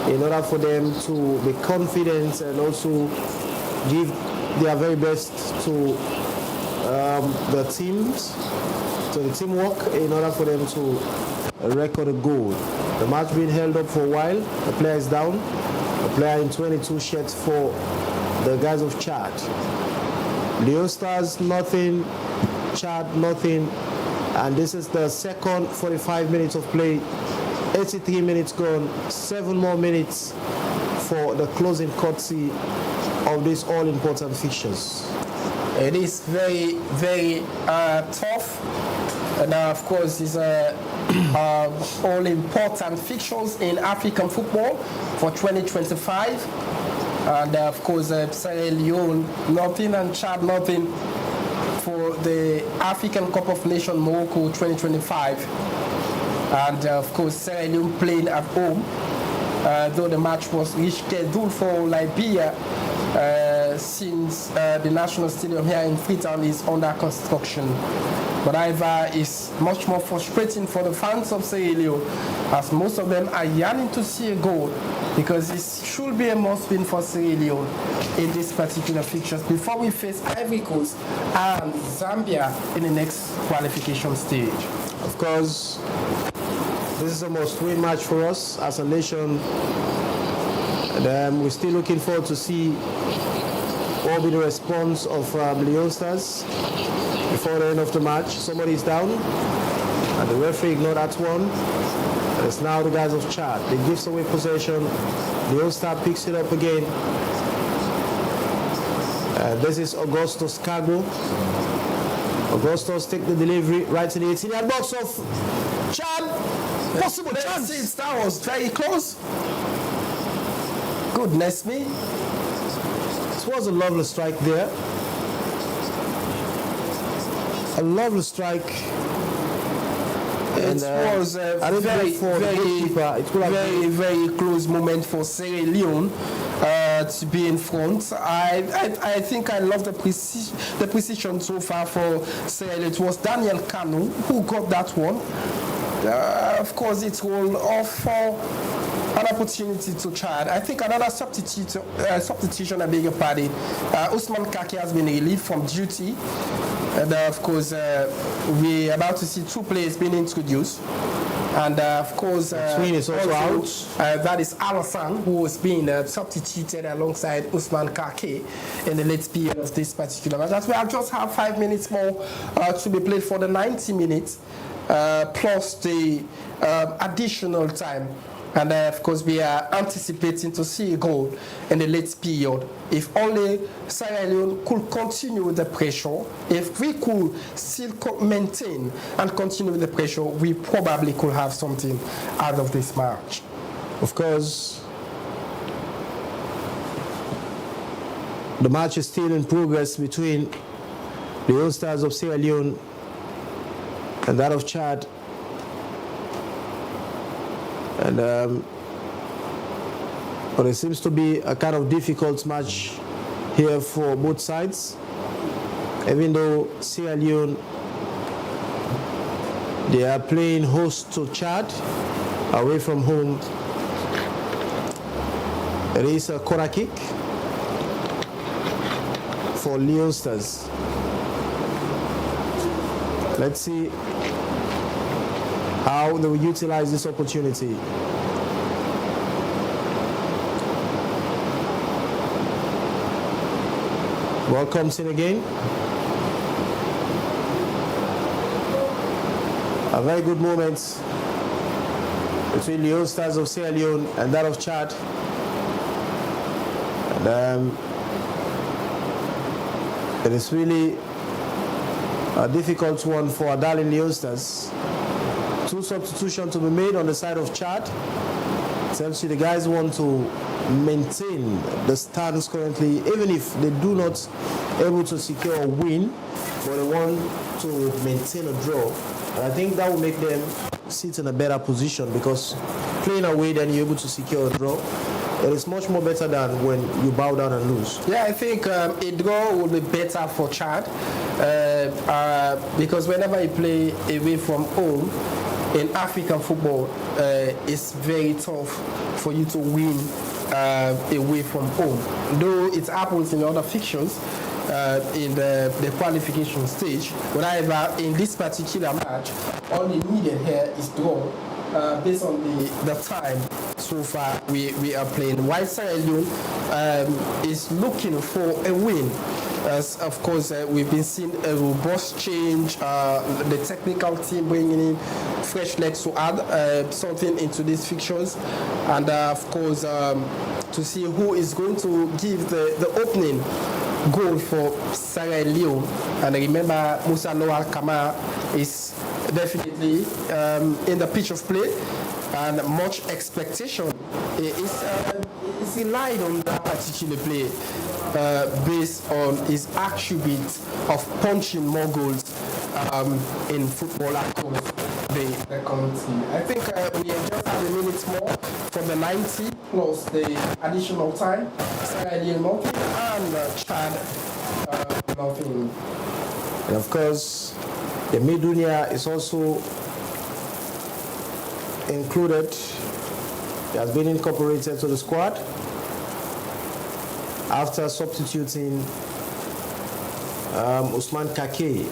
in order for them to be confident and also give their very best to the teams, to the teamwork, in order for them to record a goal. The match being held up for a while. The player is down. The player in 22 shirts for the guys of Chad. Leone Stars nothing, Chad nothing, and this is the second 45 minutes of play. 83 minutes gone, 7 more minutes for the closing courtesy of these all-important fixtures. It is very, very tough, and of course it's all-important fixtures in African football for 2025. And of course, Sierra Leone nothing and Chad nothing for the African Cup of Nations Morocco 2025. And of course, Sierra Leone playing at home, though the match was rescheduled for Liberia since the National Stadium here in Freetown is under construction. But however, it's much more frustrating for the fans of Sierra Leone, as most of them are yearning to see a goal, because it should be a must-win for Sierra Leone in this particular fixtures before we face Ivory Coast and Zambia in the next qualification stage. Of course, this is a must-win match for us as a nation, and we're still looking forward to see what will be the response of Leone Stars before the end of the match. Somebody is down, and the referee ignored that one. And it's now the guys of Chad. They gives away possession. Leone Star picks it up again. This is Augustus Cargo. Augustus take the delivery right to the 18-yard box of Chad. Possible chance. That was very close. Goodness me. This was a lovely strike there. A lovely strike. It was a very close moment for Sierra Leone to be in front. I think I love the precision so far for Sierra Leone. It was Daniel Kanu who got that one. Of course, it will offer an opportunity to Chad. I think another substitution, I beg your pardon. Usman Kaki has been relieved from duty. And of course, we're about to see 2 players being introduced. And of course, is also out. That is Alassane, who was being substituted alongside Usman Kaki in the late period of this particular match. As we have just have 5 minutes more to be played for the 90 minutes, plus the additional time. And of course, we are anticipating to see a goal in the late period. If only Sierra Leone could continue with the pressure, if we could still maintain and continue with the pressure, we probably could have something out of this match. Of course, the match is still in progress between the Leone Stars of Sierra Leone and that of Chad. And but it seems to be a kind of difficult match here for both sides, even though Sierra Leone, they are playing host to Chad away from home. There is a corner kick for Leone Stars. Let's see how they will utilize this opportunity. Ball comes in again. A very good moment between Leone Stars of Sierra Leone and that of Chad. And it is really a difficult one for our darling Leone Stars. 2 substitutions to be made on the side of Chad. Essentially, the guys want to maintain the stance currently, even if they do not able to secure a win, but they want to maintain a draw. And I think that will make them sit in a better position, because playing away, then you're able to secure a draw. it is much more better than when you bow down and lose. Yeah, I think a draw will be better for Chad because whenever you play away from home in African football, it's very tough for you to win away from home. Though it happens in other fixtures in the qualification stage, but however, in this particular match, all you needed here is draw. Based on the time so far we are playing. While Sierra Leone is looking for a win. As of course we've been seeing a robust change, the technical team bringing in fresh legs to add something into these fixtures, and of course to see who is going to give the opening goal for Sierra Leone. And remember, Musa Noah Kamara is definitely in the pitch of play, and much expectation is relied on that particular play based on his attribute of punching more goals in football across the country. I think we just have a minute more for the 90 plus the additional time. Sierra Leone nothing and Chad nothing. And of course, the Midunia is also included. He has been incorporated to the squad after substituting Usman Kake.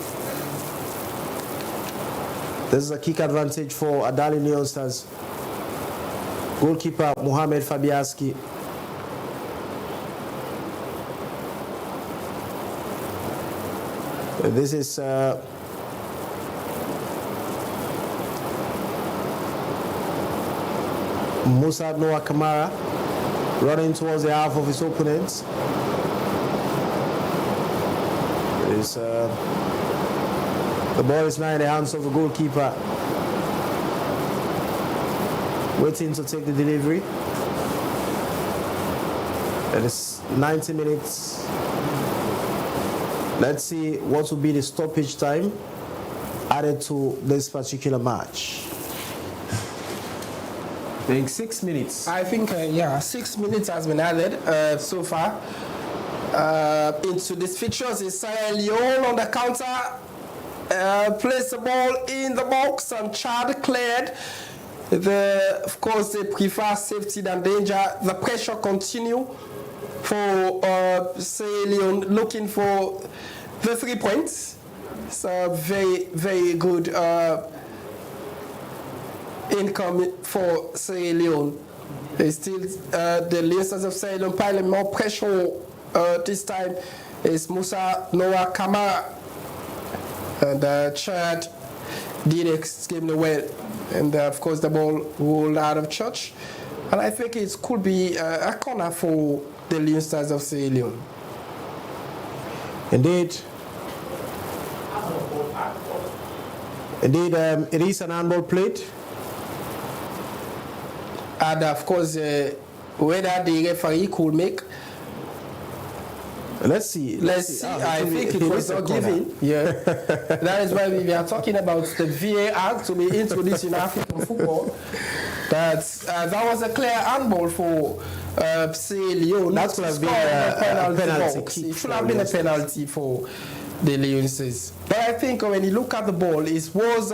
This is a kick advantage for Adali Leone Stars. Goalkeeper Mohamed Fabiaski. This is Musa Noah Kamara running towards the half of his opponents. The ball is now in the hands of the goalkeeper, waiting to take the delivery. It is 90 minutes. Let's see what will be the stoppage time added to this particular match. I think 6 minutes. I think, 6 minutes has been added so far into these fixtures. Is Sierra Leone on the counter, placed the ball in the box, and Chad cleared. Of course, they prefer safety than danger. The pressure continue for Sierra Leone, looking for the 3 points. So very, very good income for Sierra Leone. It's still the Leone Stars of Sierra Leone piling more pressure. This time is Musa Noah Kamara, and Chad did extremely well. And of course the ball rolled out of touch, and I think it could be a corner for the Leone Stars of Sierra Leone. Indeed. Indeed, it is an handball played. And of course, whether the referee could make. Let's see. I think it was not given. Yeah. That is why we are talking about the VAR to be introduced in African football. That was a clear handball for Sierra Leone. That could have been a penalty. It should have been a penalty for the Leones. But I think when you look at the ball, it was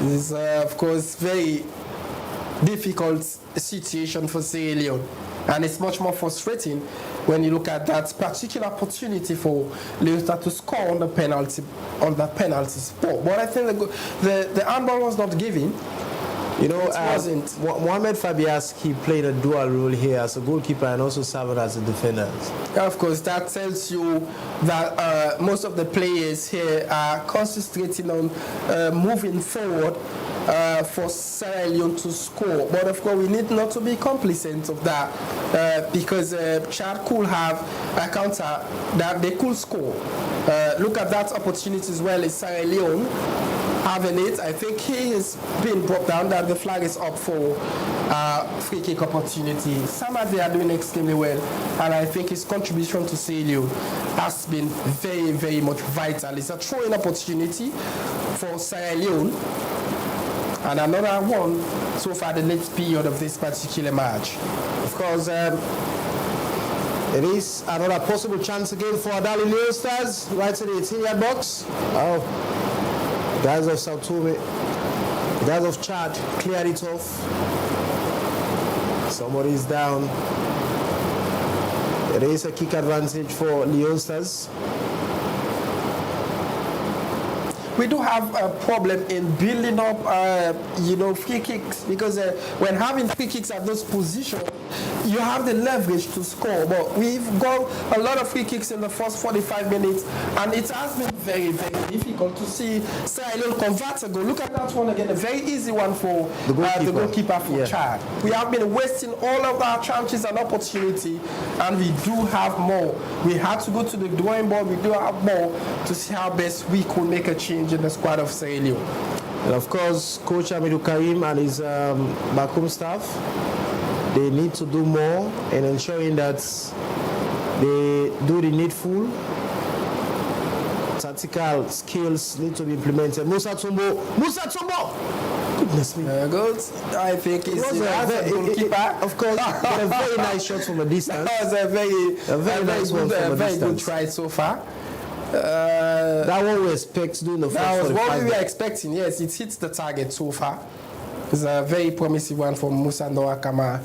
it's of course very difficult situation for Sierra Leone, and it's much more frustrating when you look at that particular opportunity for Leone to score on the penalty spot. But I think the handball was not given. You know, Mohamed Fabiaski played a dual role here as a goalkeeper and also served as a defender. Of course, that tells you that most of the players here are concentrating on moving forward for Sierra Leone to score. But of course, we need not to be complacent of that because Chad could have a counter that they could score. Look at that opportunity as well as Sierra Leone having it. I think he is being brought down, that the flag is up for free kick opportunity. Sama, they are doing extremely well, and I think his contribution to Sierra Leone has been very, very much vital. It's a throwing opportunity for Sierra Leone, And another one so far the late period of this particular match. Of course, it is another possible chance again for Adali Leone Stars, right to the 18-yard box. Oh, guys of Sao Tome, guys of Chad cleared it off. Somebody's down. It is a kick advantage for Leone Stars. We do have a problem in building up, free kicks, because when having free kicks at those positions, you have the leverage to score. But we've got a lot of free kicks in the first 45 minutes, and it has been very, very difficult to see Sierra Leone convert a goal. Look at that one again, a very easy one for the goalkeeper for Chad. We have been wasting all of our chances and opportunity, and we do have more. We had to go to the drawing board. We do have more to see how best we could make a change in the squad of Sierra Leone. And of course, Coach Amidou Karim and his backroom staff, they need to do more in ensuring that they do the needful. Tactical skills need to be implemented. Musa Tumbo! Goodness me. Good. I think it's the goalkeeper. Of course, a very nice shot from a distance. That was a very good try so far. That one we expect doing the first. That was what we were expecting. Yes, it hits the target so far. It's a very promising one from Musa Ndoakama.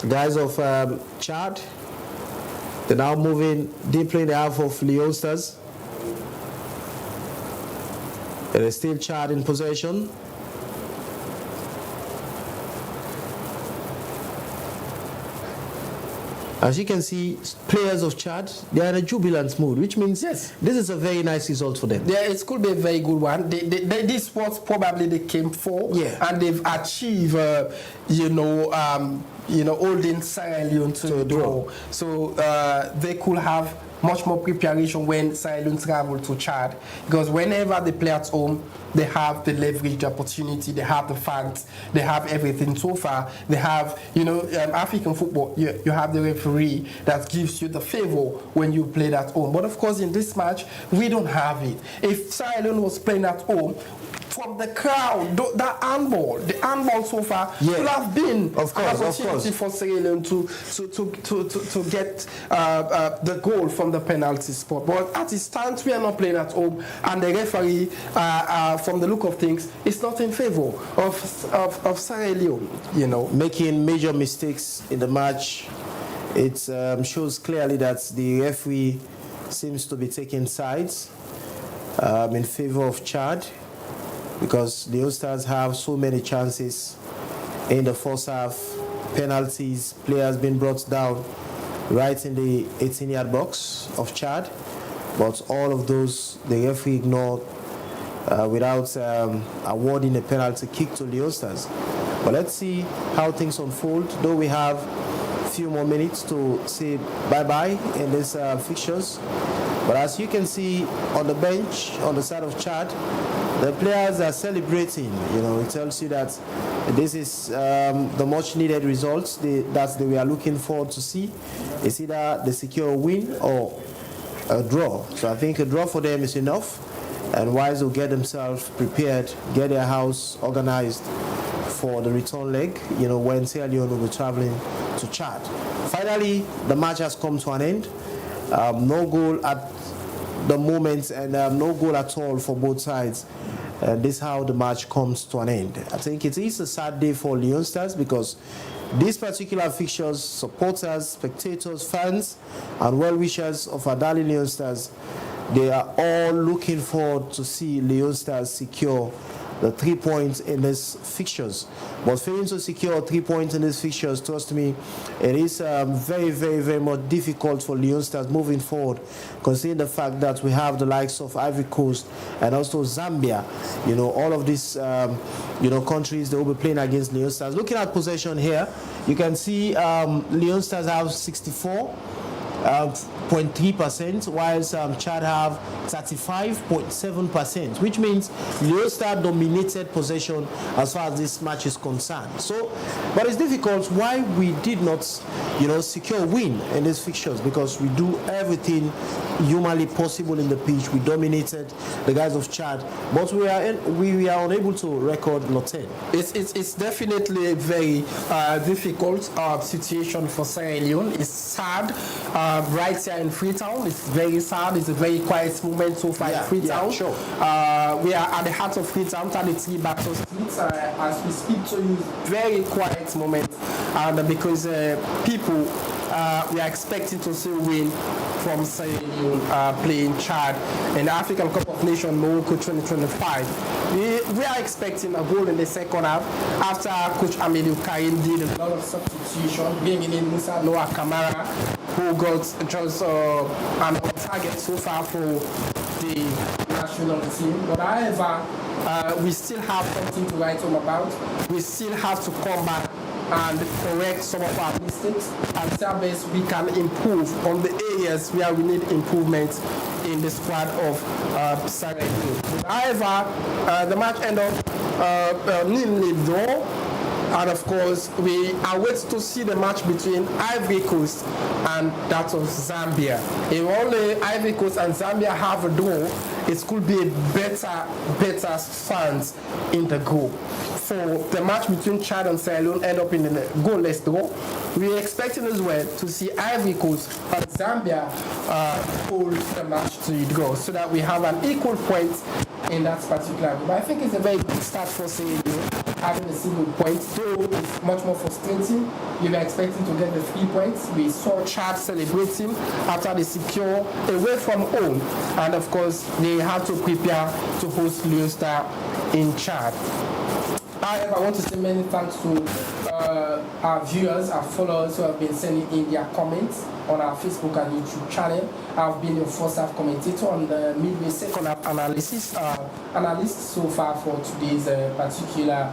Guys of Chad, they're now moving deeply in the half of Leone Stars. It is still Chad in possession. As you can see, players of Chad, they are in a jubilant mood, which means this is a very nice result for them. Yeah, it could be a very good one. This was probably they came for, and they've achieved, holding Sierra Leone to the draw. So they could have much more preparation when Sierra Leone travel to Chad, because whenever they play at home, they have the leverage, the opportunity, they have the fans, they have everything. So far, they have, African football, you have the referee that gives you the favor when you play at home. But of course, in this match, we don't have it. If Sierra Leone was playing at home, from the crowd, the handball so far will have been an opportunity for Sierra Leone to get the goal from the penalty spot. But at this time, we are not playing at home, and the referee, from the look of things, is not in favor of Sierra Leone. Making major mistakes in the match. It shows clearly that the referee seems to be taking sides in favor of Chad, because the Leone Stars have so many chances in the first half, penalties, players being brought down right in the 18-yard box of Chad, but all of those the referee ignored without awarding a penalty kick to Leone Stars. But let's see how things unfold, though we have a few more minutes to say bye-bye in these fixtures. But as you can see on the bench on the side of Chad, the players are celebrating. It tells you that this is the much needed results that they were looking forward to see. It's either they secure a win or a draw. So I think a draw for them is enough, and Wise will get themselves prepared, get their house organized for the return leg, when Sierra Leone will be traveling to Chad. Finally, the match has come to an end. No goal at the moment, and no goal at all for both sides. This is how the match comes to an end. I think it is a sad day for Leone Stars, because these particular fixtures, supporters, spectators, fans, and well-wishers of Adali Leone Stars, they are all looking forward to see Leone Stars secure the 3 points in these fixtures. But failing to secure 3 points in these fixtures, trust me, it is very, very, very much difficult for Leone Stars moving forward, considering the fact that we have the likes of Ivory Coast and also Zambia. All of these countries, they will be playing against Leone Stars. Looking at possession here, you can see Leone Stars have 64. 0.3%, whilst Chad have 35.7%, which means Leone Stars dominated possession as far as this match is concerned. So, but it's difficult why we did not, secure a win in these fixtures, because we do everything humanly possible in the pitch. We dominated the guys of Chad, but we are unable to record not 10. It's definitely a very difficult situation for Sierra Leone. It's sad right here in Freetown. It's very sad. It's a very quiet moment so far in Freetown. Sure. We are at the heart of Freetown, 33 Battle Street. As we speak to you, very quiet moment, because people we are expecting to see a win from Sierra Leone playing Chad in the African Cup of Nations Morocco 2025. We are expecting a goal in the second half after Coach Amadou Karim did a lot of substitution, bringing in Musa Noah Kamara, who got just an on target so far for the national team. But however, we still have something to write home about. We still have to come back and correct some of our mistakes, and service we can improve on the areas where we need improvement in the squad of Sierra Leone. However, the match ended up 0-0 draw. And of course, we are waiting to see the match between Ivory Coast and that of Zambia. If only Ivory Coast and Zambia have a draw, it could be a better chance in the group. So the match between Chad and Sierra Leone end up in a goalless draw. We are expecting as well to see Ivory Coast and Zambia hold the match to the draw, so that we have an equal point in that particular group. I think it's a very good start for Sierra Leone, having a single point. Though it's much more frustrating. We were expecting to get the 3 points. We saw Chad celebrating after they secure away from home, and of course they had to prepare to host Leone Stars in Chad. However, I want to say many thanks to our viewers, our followers who have been sending in their comments on our Facebook and YouTube channel. I've been your first half commentator on the midway second half analyst so far for today's particular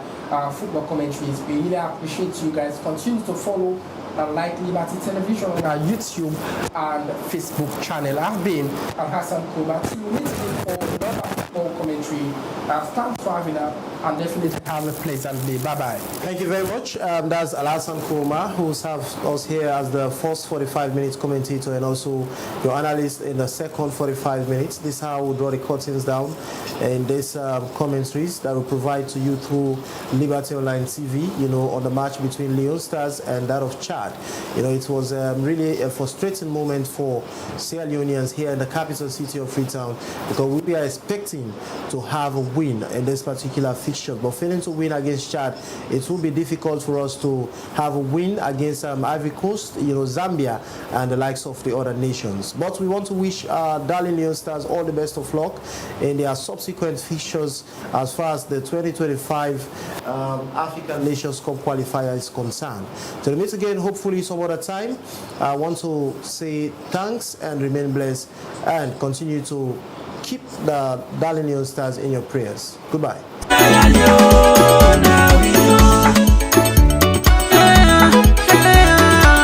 football commentaries. We really appreciate you guys. Continue to follow and like Liberty Television on our YouTube and Facebook channel. I've been Hassan Koba. Till we meet again for another football commentary. Thanks for having us, and definitely have a pleasant day. Bye-bye. Thank you very much. That's Alhassan Kouma, who's have us here as the first 45 minutes commentator and also your analyst in the second 45 minutes. This is how we draw the curtains down in these commentaries that we provide to you through Liberty Online TV, on the match between Leone Stars and that of Chad. It was really a frustrating moment for Sierra Leoneans here in the capital city of Freetown, because we are expecting to have a win in this particular fixture, but failing to win against Chad, it will be difficult for us to have a win against Ivory Coast, Zambia, and the likes of the other nations. But we want to wish our darling Leone Stars all the best of luck in their subsequent fixtures as far as the 2025 African Nations Cup qualifier is concerned. Till we meet again, hopefully some other time, I want to say thanks and remain blessed, and continue to keep the darling Leone Stars in your prayers. Goodbye.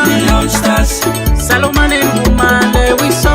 Leone Stars, Salomon and Woman, we saw.